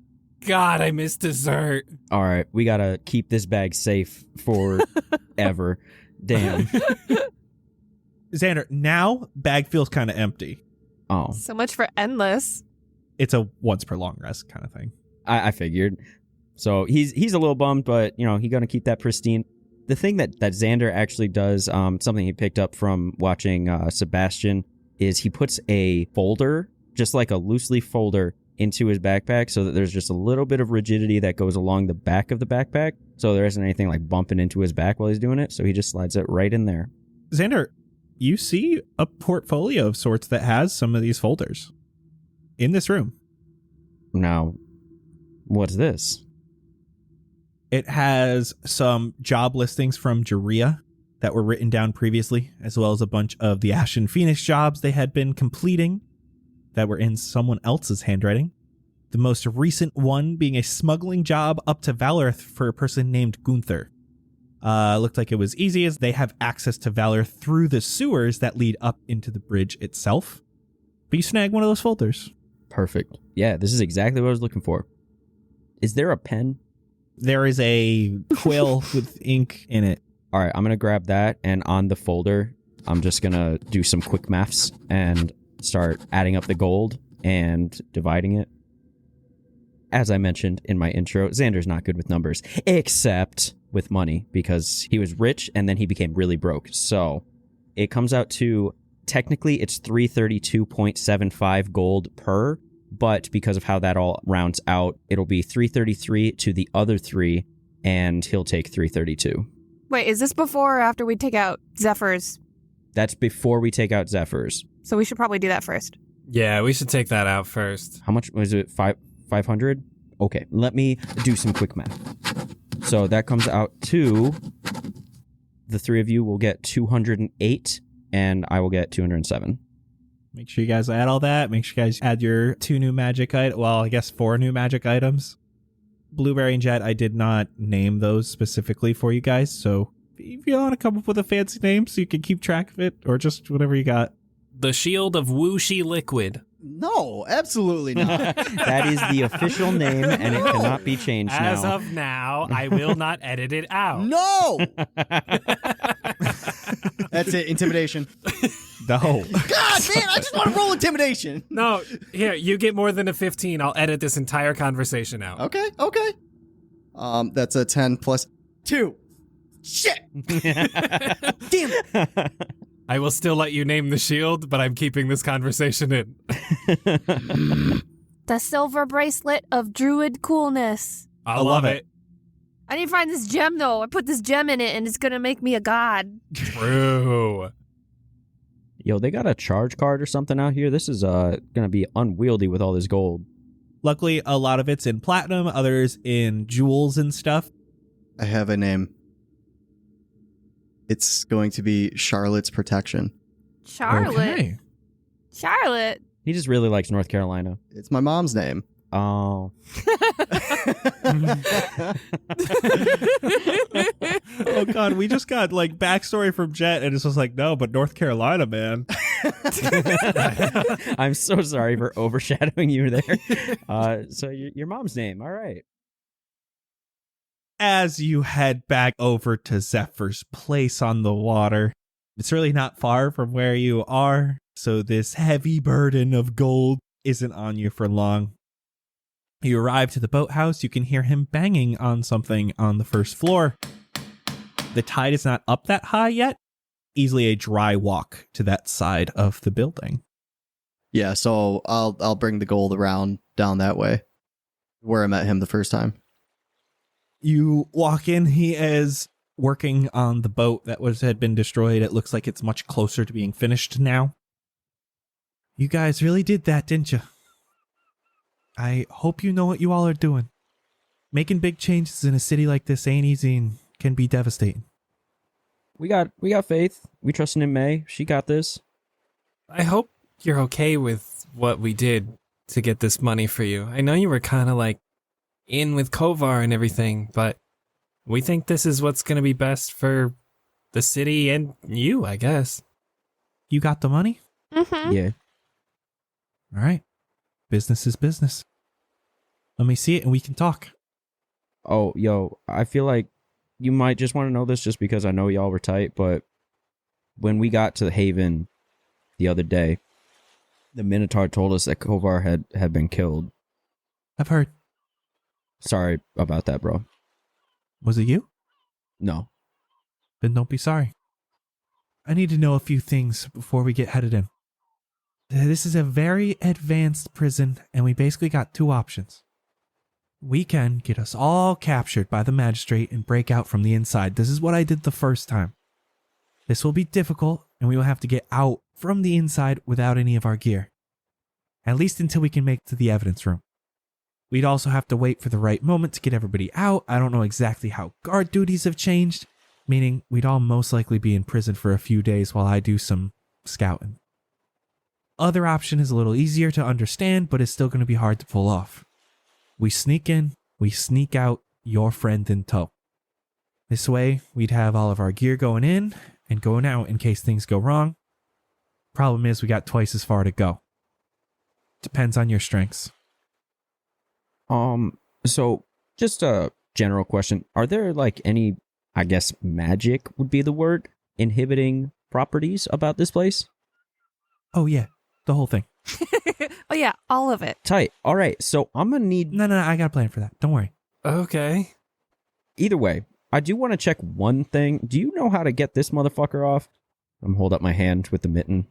B: God, I miss dessert.
F: All right, we gotta keep this bag safe forever. Damn.
C: Xander, now bag feels kind of empty.
F: Oh,
E: So much for endless.
C: It's a once per long rest kind of thing.
F: I figured. So he's a little bummed, but he's gonna keep that pristine. The thing that Xander actually does, something he picked up from watching Sebastian, is he puts a folder, just like a loose leaf folder, into his backpack so that there's just a little bit of rigidity that goes along the back of the backpack, so there isn't anything like bumping into his back while he's doing it. So he just slides it right in there.
C: Xander, you see a portfolio of sorts that has some of these folders in this room.
F: Now, what's this?
C: It has some job listings from Jeria that were written down previously, as well as a bunch of the Ashen Phoenix jobs they had been completing that were in someone else's handwriting. The most recent one being a smuggling job up to Valorth for a person named Gunther. Looked like it was easy as they have access to Valorth through the sewers that lead up into the bridge itself. But you snag one of those folders.
F: Perfect. Yeah, this is exactly what I was looking for. Is there a pen?
C: There is a quill with ink in it.
F: All right, I'm going to grab that, and on the folder, I'm just going to do some quick maths and start adding up the gold and dividing it. As I mentioned in my intro, Xander's not good with numbers, except with money, because he was rich and then he became really broke. So it comes out to, technically, it's 332.75 gold per, but because of how that all rounds out, it'll be 333 to the other 3, and he'll take 332.
E: Wait, is this before or after we take out Zephyr's?
F: That's before we take out Zephyr's.
E: So we should probably do that first.
B: Yeah, we should take that out first.
F: How much was it? 500? Okay, let me do some quick math. So that comes out to, the 3 of you will get 208, and I will get 207.
C: Make sure you guys add all that. Make sure you guys add your 2 new magic items. Well, I guess 4 new magic items. Blueberry and Jett, I did not name those specifically for you guys. So if you want to come up with a fancy name so you can keep track of it, or just whatever you got.
B: The Shield of Wooshi Liquid.
A: No, absolutely not.
F: That is the official name, and it cannot be changed
B: As
F: now.
B: of now, I will not edit it out.
A: No. That's it. Intimidation.
C: No.
A: God, man, I just want to roll intimidation.
B: No, here, you get more than a 15. I'll edit this entire conversation out.
A: Okay. That's a 10 plus 2. Shit. Damn it.
B: I will still let you name the shield, but I'm keeping this conversation in.
E: The silver bracelet of druid coolness.
B: I love it.
E: I need to find this gem, though. I put this gem in it, and it's going to make me a god.
B: True.
F: Yo, they got a charge card or something out here. This is going to be unwieldy with all this gold.
C: Luckily, a lot of it's in platinum, others in jewels and stuff.
A: I have a name. It's going to be Charlotte's Protection.
E: Charlotte.
C: Okay.
E: Charlotte.
F: He just really likes North Carolina.
A: It's my mom's name.
F: Oh.
C: Oh, God, we just got, like, backstory from Jett, and it's just like, no, but North Carolina, man.
F: I'm so sorry for overshadowing you there. So your mom's name. All right.
C: As you head back over to Zephyr's place on the water, it's really not far from where you are, so this heavy burden of gold isn't on you for long. You arrive to the boathouse, you can hear him banging on something on the first floor. The tide is not up that high yet. Easily a dry walk to that side of the building.
A: Yeah, so I'll bring the gold around down that way, where I met him the first time.
C: You walk in. He is working on the boat that had been destroyed. It looks like it's much closer to being finished now. You guys really did that, didn't you? I hope you know what you all are doing. Making big changes in a city like this ain't easy and can be devastating.
F: We got faith. We trust in May. She got this.
B: I hope you're okay with what we did to get this money for you. I know you were kind of like in with Kovar and everything, but we think this is what's going to be best for the city and you, I guess.
C: You got the money?
E: Mm-hmm.
F: Yeah.
C: All right. Business is business. Let me see it and we can talk.
F: Oh, yo, I feel like you might just want to know this just because I know y'all were tight, but when we got to the Haven the other day, the Minotaur told us that Kovar had been killed.
C: I've heard.
F: Sorry about that, bro.
C: Was it you?
F: No.
C: Then don't be sorry. I need to know a few things before we get headed in. This is a very advanced prison, and we basically got two options. We can get us all captured by the magistrate and break out from the inside. This is what I did the first time. This will be difficult, and we will have to get out from the inside without any of our gear. At least until we can make it to the evidence room. We'd also have to wait for the right moment to get everybody out. I don't know exactly how guard duties have changed, meaning we'd all most likely be in prison for a few days while I do some scouting. Other option is a little easier to understand, but it's still going to be hard to pull off. We sneak in, we sneak out, your friend in tow. This way, we'd have all of our gear going in and going out in case things go wrong. Problem is, we got twice as far to go. Depends on your strengths.
F: So just a general question. Are there like any, I guess magic would be the word, inhibiting properties about this place?
C: Oh yeah, the whole thing.
E: Oh yeah, all of it.
F: Tight. All right. So I'm going to need...
C: No, I got a plan for that. Don't worry.
B: Okay.
F: Either way, I do want to check one thing. Do you know how to get this motherfucker off? I'm hold up my hand with the mitten.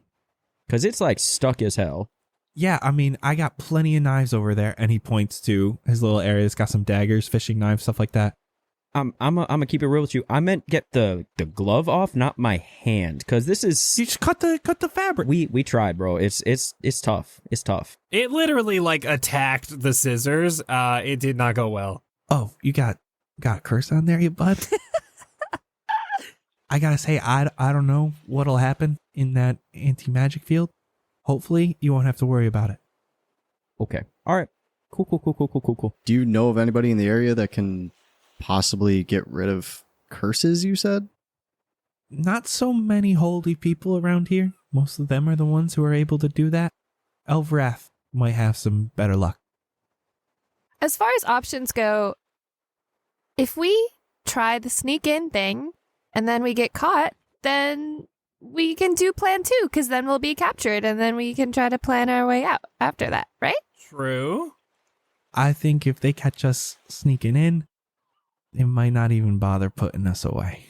F: Because it's like stuck as hell.
C: Yeah, I mean, I got plenty of knives over there, and he points to his little area. It's got some daggers, fishing knives, stuff like that.
F: I'm gonna keep it real with you. I meant get the glove off, not my hand, because this is...
C: You just cut the fabric.
F: We tried, bro. It's tough. It's tough.
B: It literally like attacked the scissors. It did not go well.
C: Oh, you got a curse on there, you bud? I gotta say, I don't know what'll happen in that anti-magic field. Hopefully, you won't have to worry about it.
F: Okay. All right. Cool.
A: Do you know of anybody in the area that can possibly get rid of curses, you said?
C: Not so many holy people around here. Most of them are the ones who are able to do that. Elvrath might have some better luck.
E: As far as options go, if we try the sneak in thing and then we get caught, then we can do plan 2 because then we'll be captured and then we can try to plan our way out after that, right?
B: True.
C: I think if they catch us sneaking in, they might not even bother putting us away.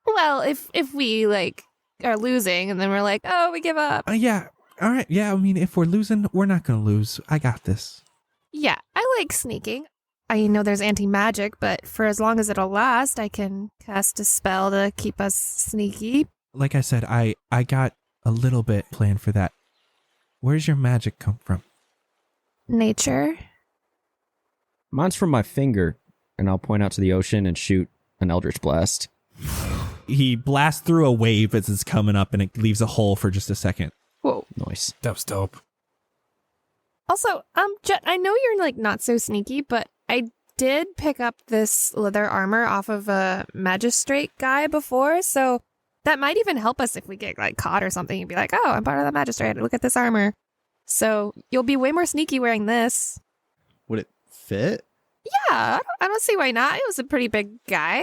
E: Well, if we like are losing and then we're like, oh, we give up.
C: Yeah. All right. Yeah. I mean, if we're losing, we're not going to lose. I got this.
E: Yeah, I like sneaking. I know there's anti-magic, but for as long as it'll last, I can cast a spell to keep us sneaky.
C: Like I said, I got a little bit planned for that. Where's your magic come from?
E: Nature.
F: Mine's from my finger, and I'll point out to the ocean and shoot an Eldritch Blast.
C: He blasts through a wave as it's coming up, and it leaves a hole for just a second.
E: Whoa.
F: Nice.
B: That was dope.
E: Also, Jett, I know you're like not so sneaky, but I did pick up this leather armor off of a magistrate guy before, so that might even help us if we get like caught or something. You'd be like, oh, I'm part of the magistrate. Look at this armor. So you'll be way more sneaky wearing this.
A: Would it fit?
E: Yeah, I don't see why not. It was a pretty big guy.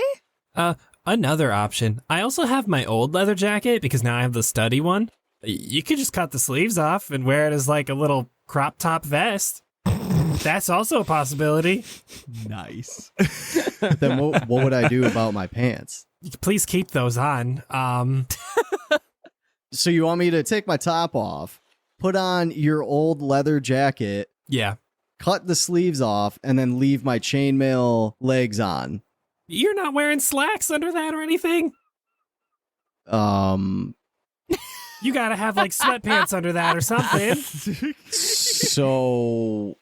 B: Another option. I also have my old leather jacket because now I have the study one. You could just cut the sleeves off and wear it as like a little crop top vest. That's also a possibility.
C: Nice.
A: Then what would I do about my pants?
B: Please keep those on.
A: So you want me to take my top off, put on your old leather jacket,
B: Yeah.
A: cut the sleeves off, and then leave my chainmail legs on?
B: You're not wearing slacks under that or anything? You gotta have like sweatpants under that or something.
A: So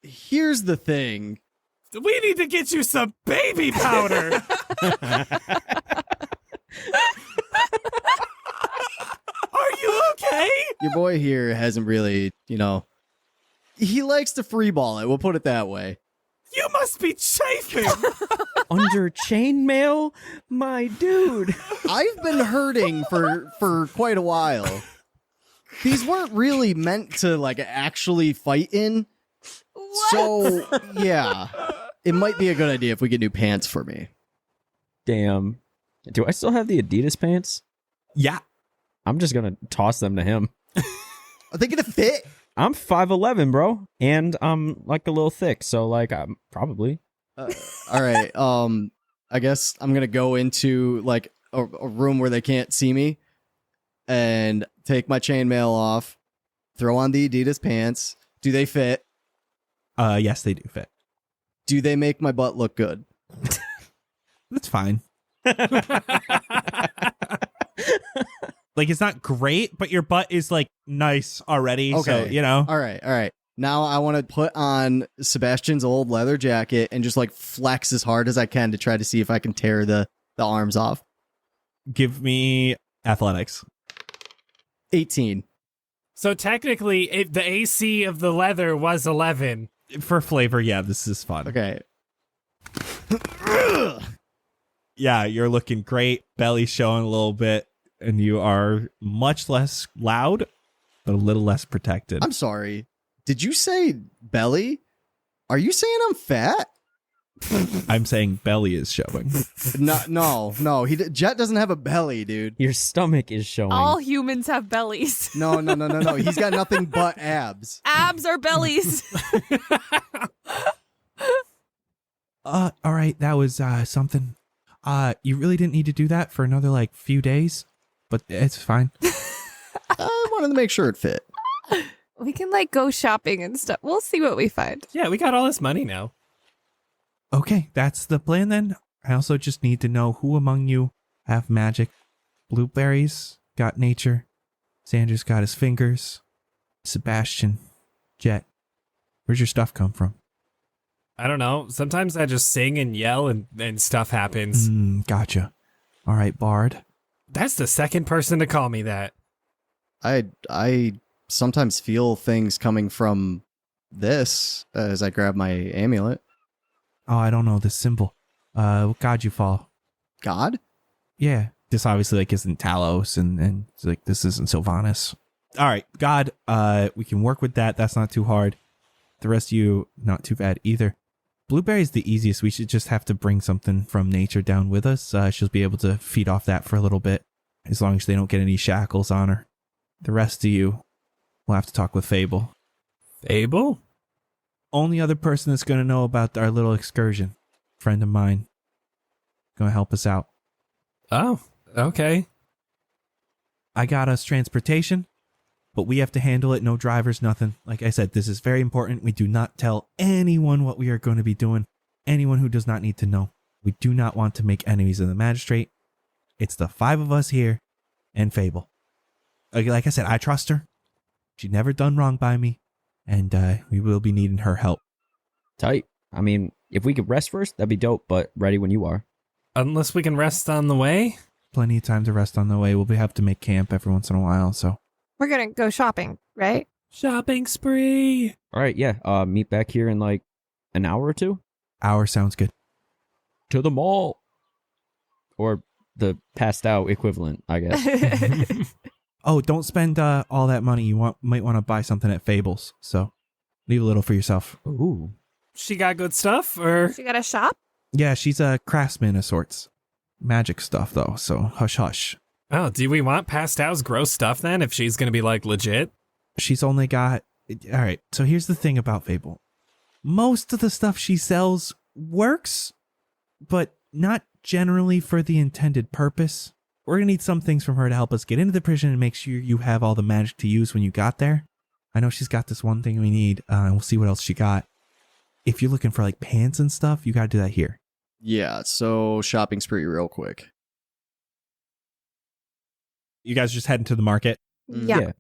A: here's the thing.
B: We need to get you some baby powder. Are you okay?
A: Your boy here hasn't really, he likes to freeball it. We'll put it that way.
B: You must be chafing.
F: Under chainmail? My dude.
A: I've been hurting for quite a while. These weren't really meant to like actually fight in.
E: What?
A: So, yeah. It might be a good idea if we get new pants for me.
F: Damn. Do I still have the Adidas pants?
C: Yeah.
F: I'm just going to toss them to him.
A: Are they gonna fit?
F: I'm 5'11", bro. And I'm like a little thick. So like, I'm probably.
A: All right. I guess I'm gonna go into like a room where they can't see me, and take my chainmail off, throw on the Adidas pants. Do they fit?
C: Yes, they do fit.
A: Do they make my butt look good?
C: That's fine. Like, it's not great, but your butt is like nice already.
A: Okay.
C: So, you know.
A: All right. Now I want to put on Sebastian's old leather jacket and just like flex as hard as I can to try to see if I can tear the arms off.
C: Give me athletics.
A: 18.
B: So technically, the AC of the leather was 11.
C: For flavor, yeah, this is fun.
A: Okay.
C: Yeah, you're looking great. Belly showing a little bit, and you are much less loud, but a little less protected.
A: I'm sorry. Did you say belly? Are you saying I'm fat?
C: I'm saying belly is showing.
A: No. Jett doesn't have a belly, dude.
F: Your stomach is showing.
E: All humans have bellies.
A: No. He's got nothing but abs.
E: Abs are bellies.
C: All right, that was something. You really didn't need to do that for another like few days, but it's fine.
A: I wanted to make sure it fit.
E: We can like go shopping and stuff. We'll see what we find.
B: Yeah, we got all this money now.
C: Okay, that's the plan then. I also just need to know who among you have magic. Blueberries got nature. Xander's got his fingers. Sebastian, Jett, where's your stuff come from?
B: I don't know. Sometimes I just sing and yell and stuff happens.
C: Gotcha. All right, Bard.
B: That's the second person to call me that.
A: I sometimes feel things coming from this as I grab my amulet.
C: Oh, I don't know this symbol. What god you follow?
A: God?
C: Yeah. This obviously like isn't Talos and it's like this isn't Sylvanas. All right, God, we can work with that. That's not too hard. The rest of you, not too bad either. Blueberry's the easiest. We should just have to bring something from nature down with us. She'll be able to feed off that for a little bit, as long as they don't get any shackles on her. The rest of you, we'll have to talk with Fable.
B: Fable?
C: Only other person that's going to know about our little excursion. Friend of mine. Going to help us out.
B: Oh, okay.
C: I got us transportation, but we have to handle it. No drivers, nothing. Like I said, this is very important. We do not tell anyone what we are going to be doing. Anyone who does not need to know. We do not want to make enemies of the magistrate. It's the 5 of us here and Fable. Like I said, I trust her. She never done wrong by me. And we will be needing her help.
F: Tight. I mean, if we could rest first, that'd be dope, but ready when you are.
B: Unless we can rest on the way?
C: Plenty of time to rest on the way. We'll have to make camp every once in a while, so.
E: We're going to go shopping, right?
B: Shopping spree.
F: All right, yeah. Meet back here in like an hour or 2.
C: Hour sounds good.
F: To the mall. Or the passed out equivalent, I guess.
C: Oh, don't spend all that money. You might want to buy something at Fables, so leave a little for yourself.
F: Ooh.
B: She got good stuff, or?
E: You got a shop?
C: Yeah, she's a craftsman of sorts. Magic stuff, though, so hush hush.
B: Oh, do we want Pastel's gross stuff then, if she's going to be, like, legit?
C: She's only got... All right, so here's the thing about Fable. Most of the stuff she sells works, but not generally for the intended purpose. We're going to need some things from her to help us get into the prison and make sure you have all the magic to use when you got there. I know she's got this one thing we need, and we'll see what else she got. If you're looking for like pants and stuff, you got to do that here.
A: Yeah, so shopping spree real quick.
C: You guys just heading to the market?
E: Yeah.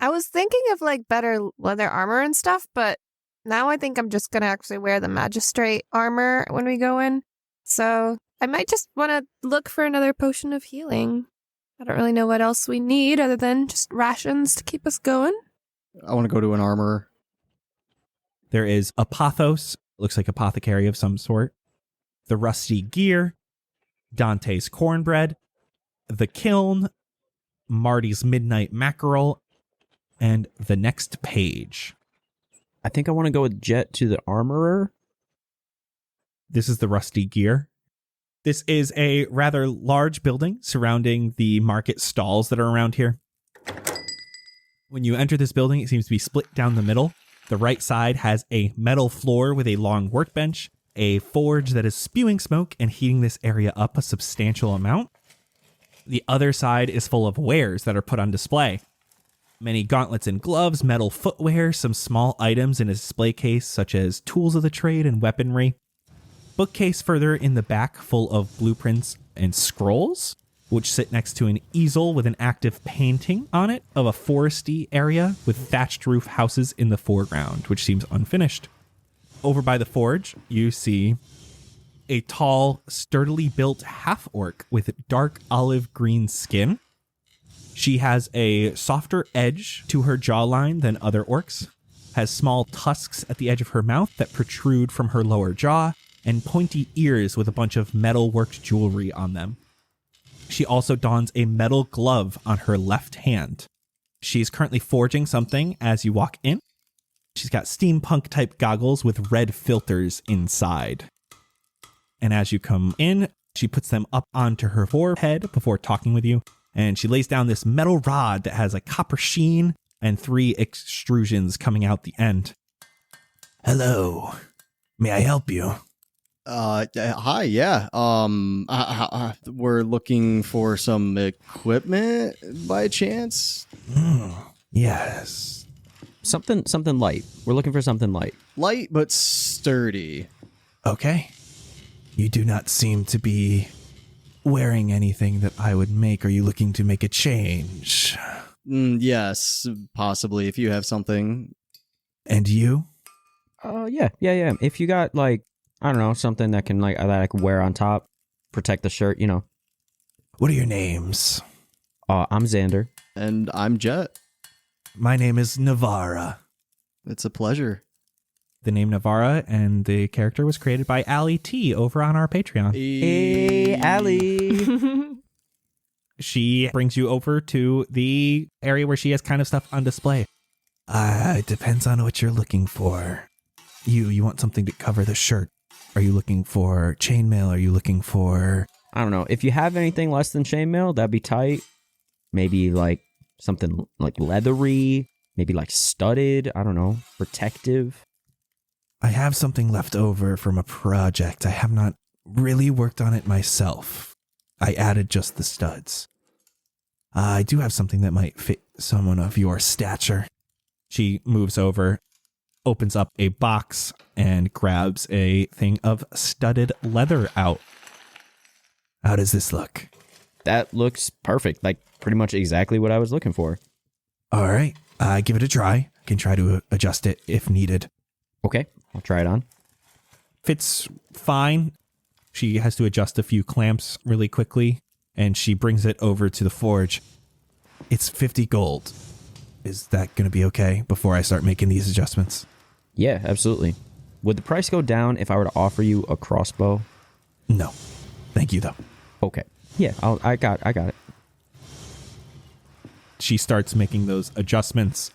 E: I was thinking of like better leather armor and stuff, but now I think I'm just going to actually wear the magistrate armor when we go in. So I might just want to look for another potion of healing. I don't really know what else we need other than just rations to keep us going.
A: I want to go to an armorer.
C: There is a Pothos, looks like apothecary of some sort. The Rusty Gear, Dante's Cornbread, the Kiln, Marty's Midnight Mackerel, and the Next Page.
F: I think I want to go with Jett to the armorer.
C: This is the Rusty Gear. This is a rather large building surrounding the market stalls that are around here. When you enter this building, it seems to be split down the middle. The right side has a metal floor with a long workbench, a forge that is spewing smoke and heating this area up a substantial amount. The other side is full of wares that are put on display. Many gauntlets and gloves, metal footwear, some small items in a display case such as tools of the trade and weaponry. Bookcase further in the back full of blueprints and scrolls, which sit next to an easel with an active painting on it of a foresty area with thatched roof houses in the foreground, which seems unfinished. Over by the forge, you see a tall, sturdily built half-orc with dark olive green skin. She has a softer edge to her jawline than other orcs, has small tusks at the edge of her mouth that protrude from her lower jaw, and pointy ears with a bunch of metal-worked jewelry on them. She also dons a metal glove on her left hand. She's currently forging something as you walk in. She's got steampunk-type goggles with red filters inside. And as you come in, she puts them up onto her forehead before talking with you, and she lays down this metal rod that has a copper sheen and 3 extrusions coming out the end. Hello. May I help you?
A: Hi, yeah. We're looking for some equipment by chance.
C: Yes.
F: Something light. We're looking for something light.
A: Light but sturdy.
C: Okay. You do not seem to be wearing anything that I would make. Are you looking to make a change?
A: Yes, possibly, if you have something.
C: And you?
F: Yeah. If you got like, I don't know, something that can that I can wear on top, protect the shirt, you know.
C: What are your names?
F: I'm Xander.
A: And I'm Jett.
C: My name is Navarra.
A: It's a pleasure.
C: The name Navarra and the character was created by Allie T over on our Patreon.
F: Hey, Allie.
C: She brings you over to the area where she has kind of stuff on display. It depends on what you're looking for. You want something to cover the shirt. Are you looking for chainmail? Are you looking for...
F: I don't know. If you have anything less than chainmail, that'd be tight. Maybe like something like leathery, maybe like studded, I don't know, protective.
C: I have something left over from a project. I have not really worked on it myself. I added just the studs. I do have something that might fit someone of your stature. She moves over, opens up a box, and grabs a thing of studded leather out. How does this look?
F: That looks perfect. Like pretty much exactly what I was looking for.
C: All right. Give it a try. I can try to adjust it if needed.
F: Okay, I'll try it on.
C: Fits fine. She has to adjust a few clamps really quickly, and she brings it over to the forge. It's 50 gold. Is that going to be okay before I start making these adjustments?
F: Yeah, absolutely. Would the price go down if I were to offer you a crossbow?
C: No. Thank you, though.
F: Okay. Yeah, I got it.
C: She starts making those adjustments.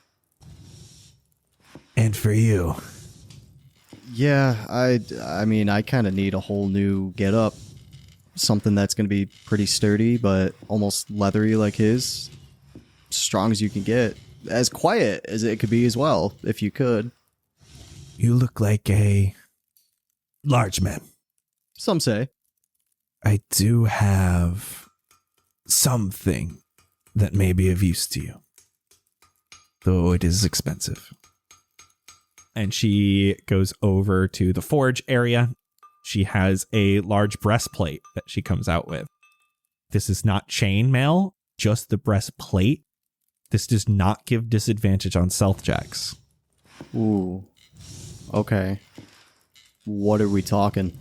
C: And for you...
A: Yeah, I mean, I kind of need a whole new getup. Something that's going to be pretty sturdy, but almost leathery like his. Strong as you can get. As quiet as it could be as well, if you could.
C: You look like a large man.
A: Some say.
C: I do have something that may be of use to you, though it is expensive. And she goes over to the forge area. She has a large breastplate that she comes out with. This is not chainmail, just the breastplate. This does not give disadvantage on stealth checks.
A: Ooh. Okay. What are we talking?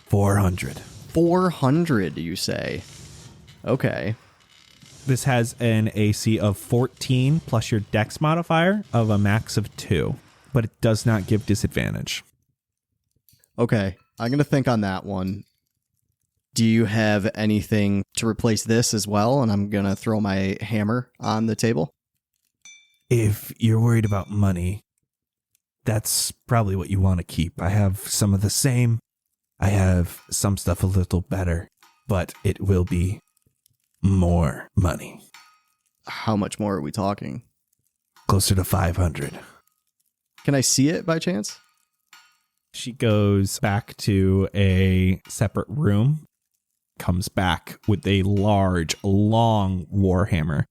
C: 400.
A: 400, you say? Okay.
C: This has an AC of 14 plus your dex modifier of a max of 2, but it does not give disadvantage.
A: Okay. I'm going to think on that one. Do you have anything to replace this as well? And I'm going to throw my hammer on the table.
C: If you're worried about money, that's probably what you want to keep. I have some of the same. I have some stuff a little better, but it will be more money.
A: How much more are we talking?
C: Closer to 500.
A: Can I see it by chance?
C: She goes back to a separate room, comes back with a large, long warhammer.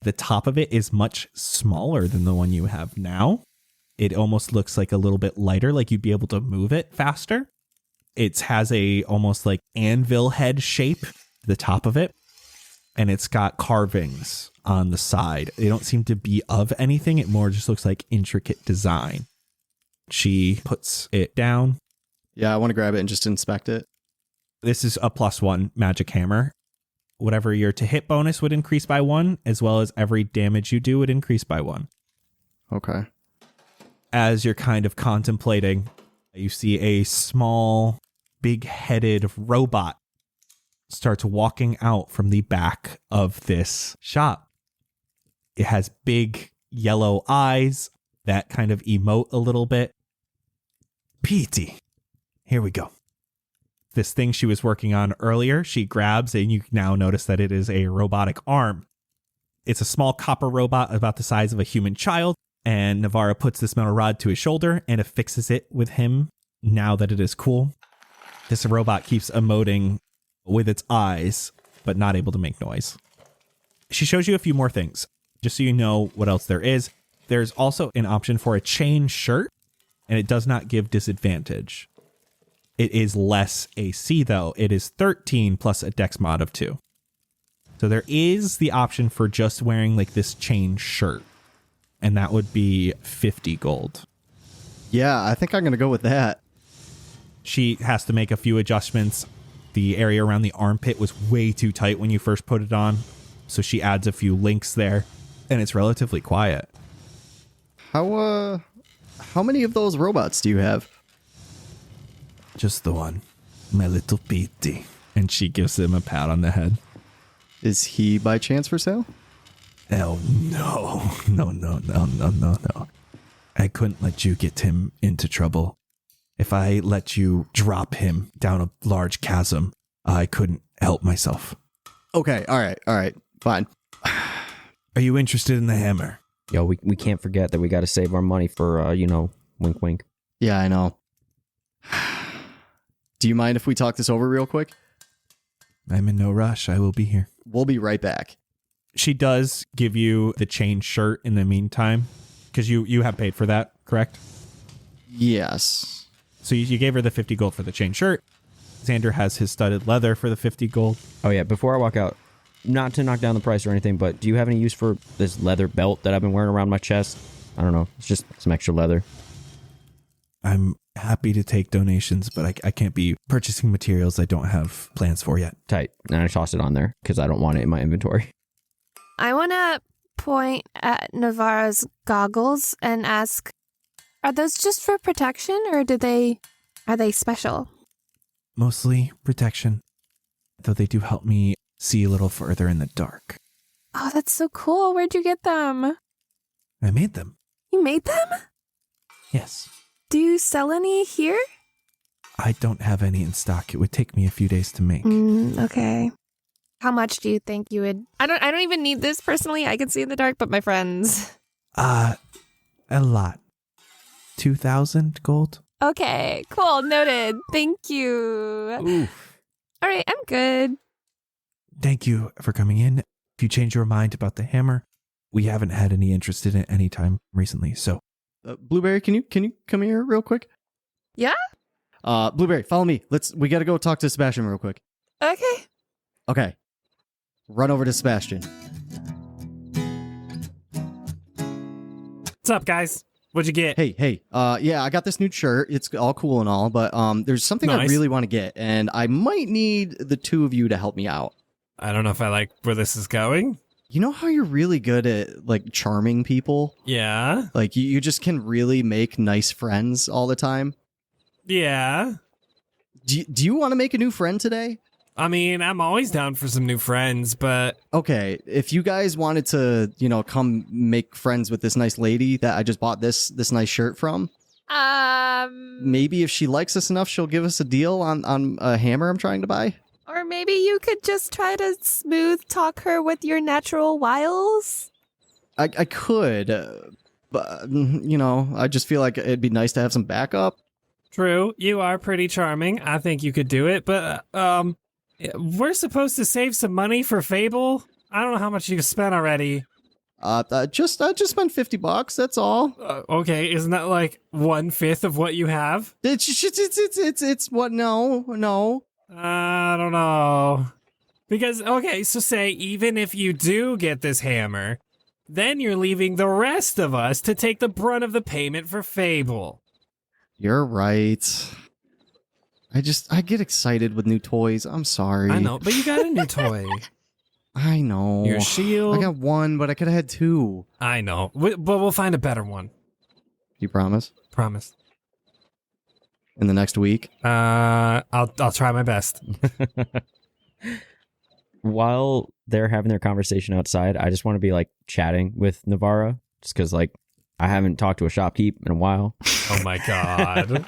C: The top of it is much smaller than the one you have now. It almost looks like a little bit lighter, like you'd be able to move it faster. It has a almost like anvil head shape, the top of it, and it's got carvings on the side. They don't seem to be of anything. It more just looks like intricate design. She puts it down.
A: Yeah, I want to grab it and just inspect it.
C: This is a +1 magic hammer. Whatever your to hit bonus would increase by 1, as well as every damage you do would increase by 1.
A: Okay.
C: As you're kind of contemplating, you see a small, big-headed robot starts walking out from the back of this shop. It has big yellow eyes that kind of emote a little bit. Petey, here we go. This thing she was working on earlier, she grabs, and you now notice that it is a robotic arm. It's a small copper robot about the size of a human child, and Navarra puts this metal rod to his shoulder and affixes it with him now that it is cool. This robot keeps emoting with its eyes, but not able to make noise. She shows you a few more things, just so you know what else there is. There's also an option for a chain shirt, and it does not give disadvantage. It is less AC, though. It is 13 plus a dex mod of 2. So there is the option for just wearing like this chain shirt, and that would be 50 gold.
A: Yeah, I think I'm going to go with that.
C: She has to make a few adjustments. The area around the armpit was way too tight when you first put it on, so she adds a few links there, and it's relatively quiet.
A: How many of those robots do you have?
C: Just the one, my little Petey. And she gives him a pat on the head.
A: Is he by chance for sale?
C: Oh, no. No. I couldn't let you get him into trouble. If I let you drop him down a large chasm, I couldn't help myself.
A: Okay, all right, fine.
C: Are you interested in the hammer?
F: Yo, we can't forget that we got to save our money for, wink, wink.
A: Yeah, I know. Do you mind if we talk this over real quick?
C: I'm in no rush. I will be here.
A: We'll be right back.
C: She does give you the chain shirt in the meantime, because you have paid for that, correct?
A: Yes.
C: So you gave her the 50 gold for the chain shirt. Xander has his studded leather for the 50 gold.
F: Oh, yeah, before I walk out, not to knock down the price or anything, but do you have any use for this leather belt that I've been wearing around my chest? I don't know. It's just some extra leather.
C: I'm happy to take donations, but I can't be purchasing materials I don't have plans for yet.
F: Tight. And I toss it on there because I don't want it in my inventory.
E: I want to point at Navarra's goggles and ask, are those just for protection or are they special?
C: Mostly protection, though they do help me see a little further in the dark.
E: Oh, that's so cool. Where'd you get them?
C: I made them.
E: You made them?
C: Yes.
E: Do you sell any here?
C: I don't have any in stock. It would take me a few days to make.
E: Okay. How much do you think you would? I don't even need this personally. I can see in the dark, but my friends.
C: A lot. 2,000 gold.
E: Okay, cool. Noted. Thank you.
F: Oof.
E: All right, I'm good.
C: Thank you for coming in. If you change your mind about the hammer, we haven't had any interest in it any time recently. So,
A: Blueberry, can you come here real quick?
E: Yeah?
A: Blueberry, follow me. We got to go talk to Sebastian real quick.
E: Okay.
A: Okay. Run over to Sebastian.
B: What's up, guys? What'd you get?
A: Hey. Yeah, I got this new shirt. It's all cool and all, but there's something I
B: Nice.
A: really want to get, and I might need the two of you to help me out.
B: I don't know if I like where this is going.
A: You know how you're really good at like charming people?
B: Yeah.
A: Like you just can really make nice friends all the time.
B: Yeah.
A: Do you want to make a new friend today?
B: I mean, I'm always down for some new friends, but
A: Okay, if you guys wanted to, come make friends with this nice lady that I just bought this nice shirt from, maybe if she likes us enough, she'll give us a deal on a hammer I'm trying to buy.
E: Or maybe you could just try to smooth talk her with your natural wiles.
A: I could, but I just feel like it'd be nice to have some backup.
B: true, you are pretty charming. I think you could do it, but we're supposed to save some money for Fable. I don't know how much you spent already.
A: I just spent $50. That's all.
B: Okay, isn't that like 1/5 of what you have?
A: It's what? No.
B: I don't know. Because, okay, so say even if you do get this hammer, then you're leaving the rest of us to take the brunt of the payment for Fable.
A: You're right. I get excited with new toys. I'm sorry.
B: I know, but you got a new toy.
A: I know.
B: Your shield.
A: I got one, but I could have had two.
B: I know, but we'll find a better one.
A: You promise?
B: Promise.
A: In the next week?
B: I'll try my best.
F: While they're having their conversation outside, I just want to be like chatting with Navarra, just because like I haven't talked to a shopkeep in a while.
B: Oh my god.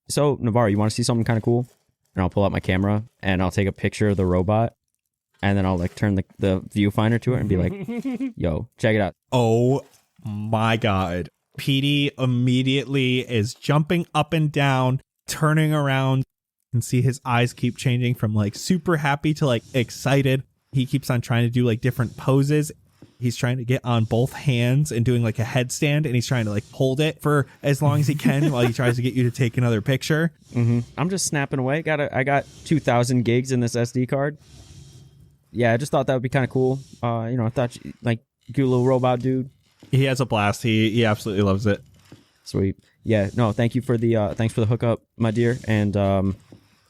F: So Navarra, you want to see something kind of cool? And I'll pull out my camera and I'll take a picture of the robot, and then I'll like turn the viewfinder to it and be like, "Yo, check it out."
C: Oh my God. Petey immediately is jumping up and down, turning around, and see his eyes keep changing from like super happy to like excited. He keeps on trying to do like different poses. He's trying to get on both hands and doing like a headstand, and he's trying to like hold it for as long as he can while he tries to get you to take another picture.
F: Mm-hmm. I'm just snapping away. I got 2,000 gigs in this SD card. Yeah, I just thought that would be kind of cool. I thought like cute little robot dude.
C: He has a blast. He absolutely loves it.
F: Sweet. Yeah. No. Thank you for the thanks for the hookup, my dear. And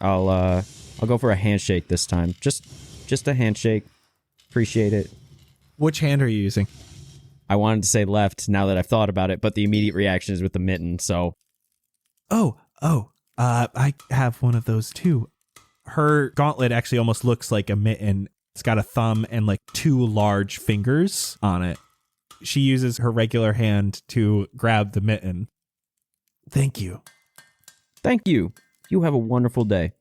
F: I'll go for a handshake this time. Just a handshake. Appreciate it.
C: Which hand are you using?
F: I wanted to say left now that I've thought about it, but the immediate reaction is with the mitten. So.
C: I have one of those too. Her gauntlet actually almost looks like a mitten. It's got a thumb and like two large fingers on it. She uses her regular hand to grab the mitten. Thank you.
F: Thank you. You have a wonderful day.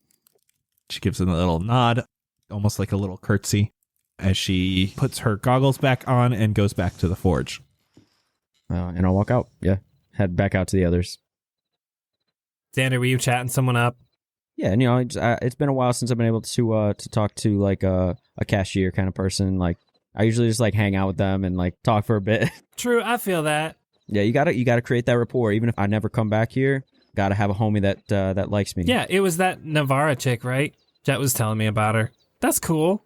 C: She gives him a little nod, almost like a little curtsy, as she puts her goggles back on and goes back to the forge.
F: And I'll walk out. Yeah. Head back out to the others.
B: Xander, were you chatting someone up?
F: Yeah, and it's been a while since I've been able to talk to like a cashier kind of person. Like I usually just like hang out with them and like talk for a bit.
B: True, I feel that.
F: Yeah, you gotta create that rapport. Even if I never come back here, gotta have a homie that likes me.
B: Yeah, it was that Navarra chick, right? Jett was telling me about her. That's cool.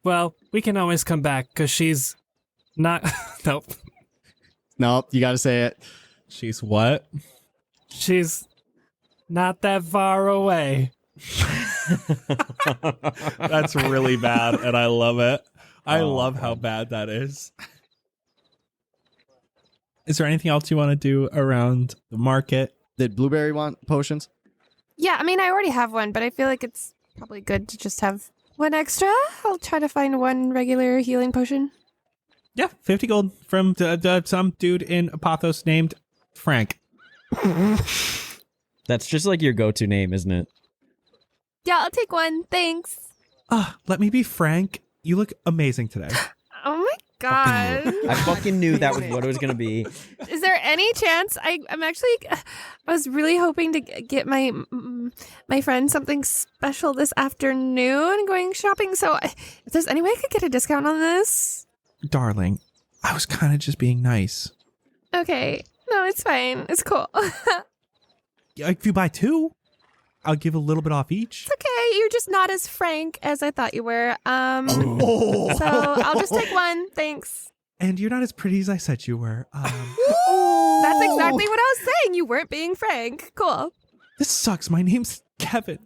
B: Well, we can always come back because she's not.
A: Nope, you gotta say it.
C: She's what?
B: She's not that far away.
C: That's really bad, and I love it. I love how bad that is. Is there anything else you want to do around the market?
A: Did Blueberry want potions?
E: Yeah, I mean, I already have one, but I feel like it's probably good to just have one extra. I'll try to find one regular healing potion.
C: Yeah, 50 gold from some dude in Apothos named Frank.
F: That's just like your go-to name, isn't it?
E: Yeah, I'll take one. Thanks.
C: Let me be Frank. You look amazing today.
E: Oh my god.
F: I fucking knew that was what it was gonna be.
E: Is any chance? I'm actually, I was really hoping to get my friend something special this afternoon going shopping. So if there's any way I could get a discount on this.
C: Darling, I was kind of just being nice.
E: Okay. No, it's fine. It's cool.
C: If you buy 2, I'll give a little bit off each.
E: It's okay. You're just not as frank as I thought you were. So I'll just take 1. Thanks.
C: And you're not as pretty as I said you were.
E: That's exactly what I was saying. You weren't being frank. Cool.
C: This sucks. My name's Kevin.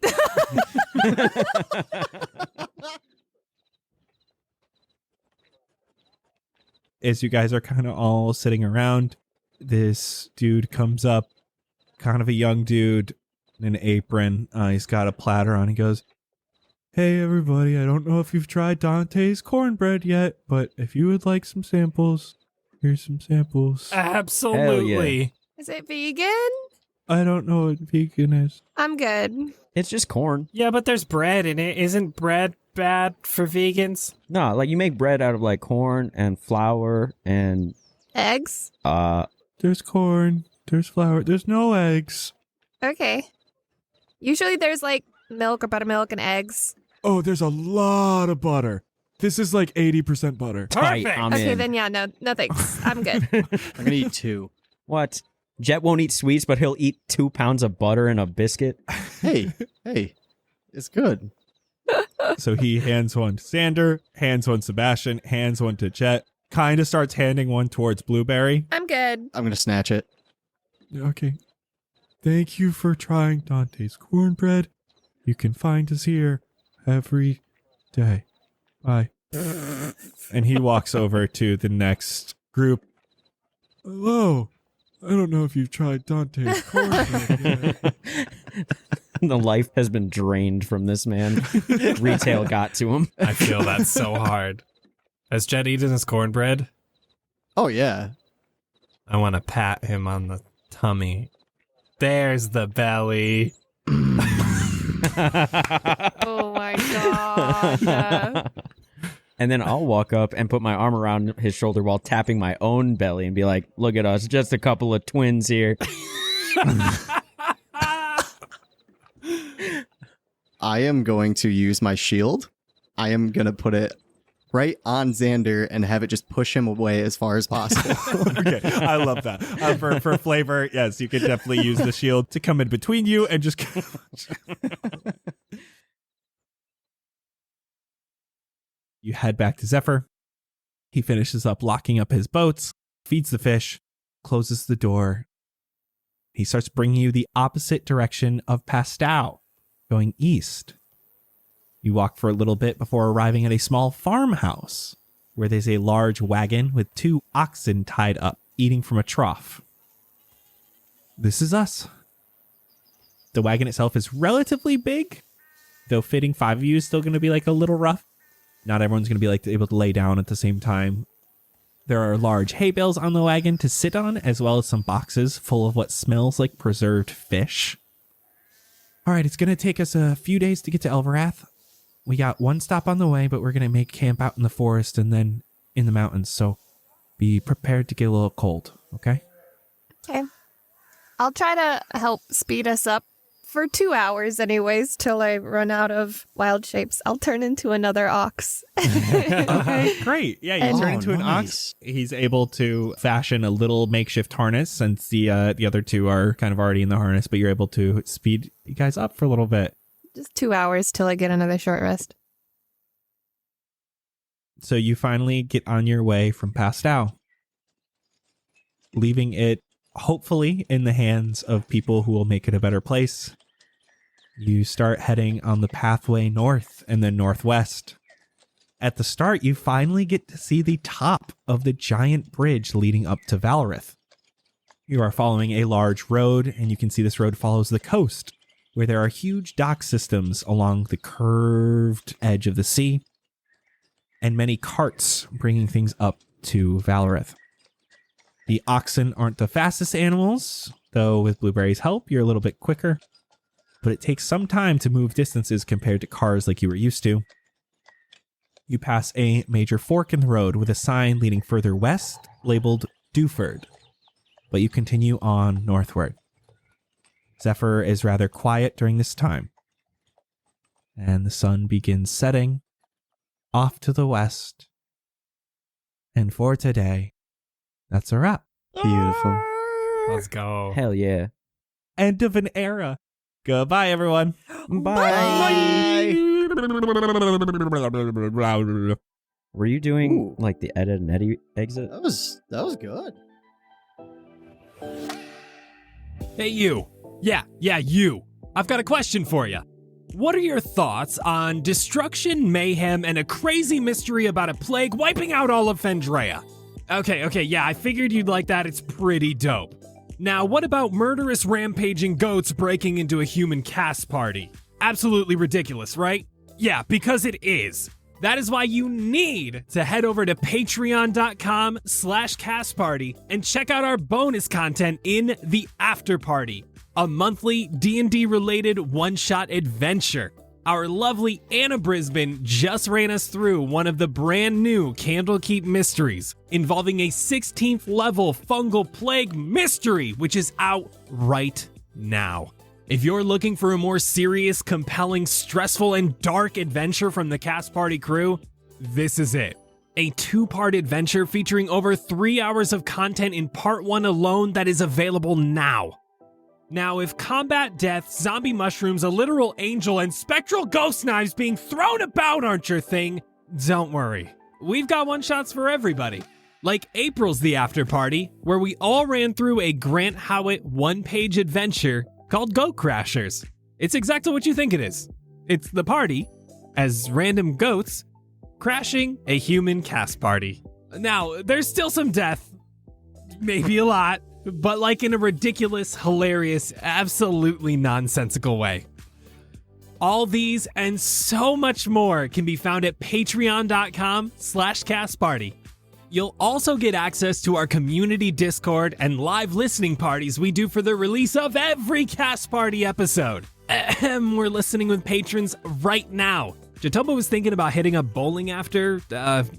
C: As you guys are kind of all sitting around, this dude comes up, kind of a young dude in an apron. He's got a platter on. He goes, "Hey, everybody, I don't know if you've tried Dante's cornbread yet, but if you would like some samples, here's some samples."
B: Absolutely.
E: Is it vegan?
C: I don't know what vegan is.
E: I'm good.
F: It's just corn.
B: Yeah, but there's bread in it. Isn't bread bad for vegans?
F: No, like you make bread out of like corn and flour and
E: Eggs?
C: There's corn, there's flour, there's no eggs.
E: Okay. Usually there's like milk or buttermilk and eggs.
D: Oh, there's a lot of butter. This is like 80% butter.
F: Right,
B: Perfect.
F: I'm
E: Okay,
F: in.
E: then yeah, no thanks. I'm good.
A: I'm gonna eat 2.
F: What? Jett won't eat sweets, but he'll eat 2 pounds of butter and a biscuit.
A: Hey, it's good.
C: So he hands one to Xander, hands one to Sebastian, hands one to Jett, kind of starts handing one towards Blueberry.
E: I'm good.
A: I'm gonna snatch it.
C: Okay. Thank you for trying Dante's cornbread. You can find us here every day. Bye. And he walks over to the next group. Hello. I don't know if you've tried Dante's cornbread yet.
F: The life has been drained from this man. Retail got to him.
B: I feel that so hard. Has Jett eaten his cornbread?
A: Oh yeah.
B: I want to pat him on the tummy. There's the belly.
E: Oh my god.
F: And then I'll walk up and put my arm around his shoulder while tapping my own belly and be like, "Look at us, just a couple of twins here."
A: I am going to use my shield. I am gonna put it right on Xander and have it just push him away as far as possible.
C: Okay, I love that. For flavor, yes, you could definitely use the shield to come in between you and just... You head back to Zephyr. He finishes up locking up his boats, feeds the fish, closes the door. He starts bringing you the opposite direction of Pasture, going east. You walk for a little bit before arriving at a small farmhouse where there's a large wagon with 2 oxen tied up, eating from a trough. This is us. The wagon itself is relatively big, though fitting 5 of you is still going to be like a little rough. Not everyone's going to be like able to lay down at the same time. There are large hay bales on the wagon to sit on, as well as some boxes full of what smells like preserved fish. All right, it's going to take us a few days to get to Elverath. We got 1 stop on the way, but we're going to make camp out in the forest and then in the mountains, so be prepared to get a little cold, okay?
E: Okay. I'll try to help speed us up for 2 hours anyways, till I run out of wild shapes. I'll turn into another ox.
C: Okay, great. Yeah, you turn into an
A: nice.
C: ox. He's able to fashion a little makeshift harness since the other 2 are kind of already in the harness, but you're able to speed you guys up for a little bit.
E: Just 2 hours till I get another short rest.
C: So you finally get on your way from Pasture, leaving it hopefully in the hands of people who will make it a better place. You start heading on the pathway north and then northwest. At the start, you finally get to see the top of the giant bridge leading up to Valorith. You are following a large road, and you can see this road follows the coast, where there are huge dock systems along the curved edge of the sea, and many carts bringing things up to Valorith. The oxen aren't the fastest animals, though with Blueberry's help, you're a little bit quicker, but it takes some time to move distances compared to cars like you were used to. You pass a major fork in the road with a sign leading further west labeled Dewford. but you continue on northward. Zephyr is rather quiet during this time, and the sun begins setting off to the west. And for today, that's a wrap.
A: Beautiful.
B: Let's go.
F: Hell yeah.
C: End of an era. Goodbye, everyone.
A: Bye.
F: Were you doing
A: Ooh.
F: like the Ed, Ed and Eddie exit?
A: That was good.
B: Hey, you. Yeah, you. I've got a question for you. What are your thoughts on destruction, mayhem, and a crazy mystery about a plague wiping out all of Fendrea? Okay, yeah, I figured you'd like that. It's pretty dope. Now, what about murderous rampaging goats breaking into a human cast party? Absolutely ridiculous, right? Yeah, because it is. That is why you need to head over to patreon.com/castparty and check out our bonus content in the After Party, a monthly D&D related one-shot adventure. Our lovely Anna Brisbane just ran us through one of the brand new Candlekeep mysteries involving a 16th level fungal plague mystery, which is out right now. If you're looking for a more serious, compelling, stressful, and dark adventure from the Cast Party crew, this is it. A 2-part adventure featuring over 3 hours of content in part 1 alone that is available now. Now, if combat, death, zombie mushrooms, a literal angel, and spectral ghost knives being thrown about aren't your thing, don't worry. We've got one-shots for everybody. Like April's The After Party, where we all ran through a Grant Howitt 1-page adventure called Goat Crashers. It's exactly what you think it is. It's the party, as random goats, crashing a human cast party. Now, there's still some death, maybe a lot, but like in a ridiculous, hilarious, absolutely nonsensical way. All these and so much more can be found at patreon.com/castparty. You'll also get access to our community Discord and live listening parties we do for the release of every Cast Party episode. We're listening with patrons right now. Jatoba was thinking about hitting up bowling after,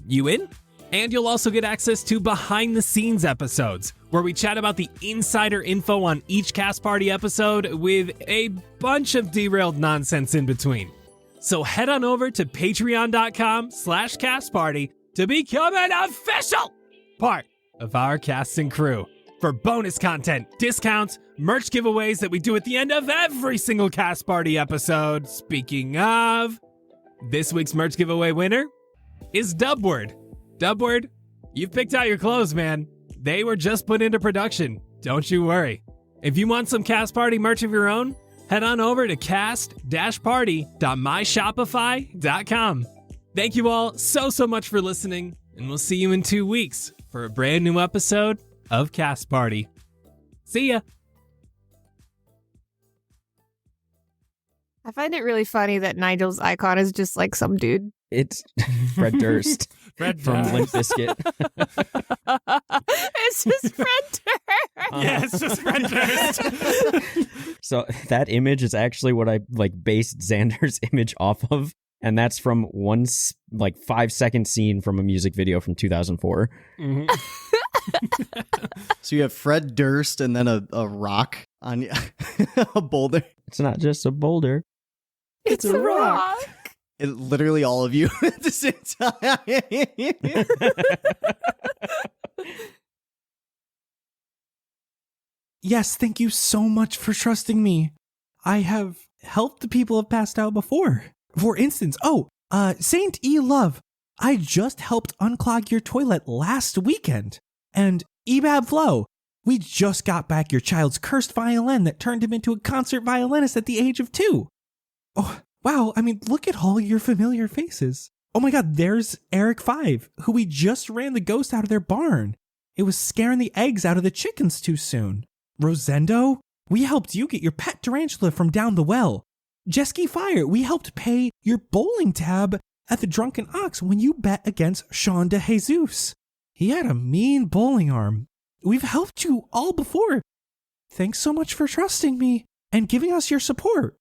B: you in? And you'll also get access to behind the scenes episodes, where we chat about the insider info on each Cast Party episode with a bunch of derailed nonsense in between. So head on over to patreon.com/castparty to become an official part of our cast and crew for bonus content, discounts, merch giveaways that we do at the end of every single Cast Party episode. Speaking of, this week's merch giveaway winner is Dubword. Dubword, you've picked out your clothes, man. They were just put into production. Don't you worry. If you want some Cast Party merch of your own, head on over to cast-party.myshopify.com. Thank you all so much for listening, and we'll see you in 2 weeks for a brand new episode of Cast Party. See ya!
E: I find it really funny that Nigel's icon is just like some dude.
F: It's Fred Durst
B: Fred
F: from
B: Durst.
F: Limp Bizkit.
E: It's just Fred Durst.
B: Yeah, it's just Fred Durst.
F: So that image is actually what I based Xander's image off of, and that's from one 5-second scene from a music video from 2004.
B: Mm-hmm.
A: So you have Fred Durst and then a rock on a boulder.
F: It's not just a boulder.
E: It's a rock.
A: It literally all of you at the same time.
C: Yes, thank you so much for trusting me. I have helped the people have passed out before. For instance, Saint E. Love, I just helped unclog your toilet last weekend. And Ebab Flo, we just got back your child's cursed violin that turned him into a concert violinist at the age of 2. Oh, wow, I mean, look at all your familiar faces. Oh my god, there's Eric 5, who we just ran the ghost out of their barn. It was scaring the eggs out of the chickens too soon. Rosendo, we helped you get your pet tarantula from down the well. Jesky Fire, we helped pay your bowling tab at the Drunken Ox when you bet against Sean de Jesus. He had a mean bowling arm. We've helped you all before. Thanks so much for trusting me and giving us your support.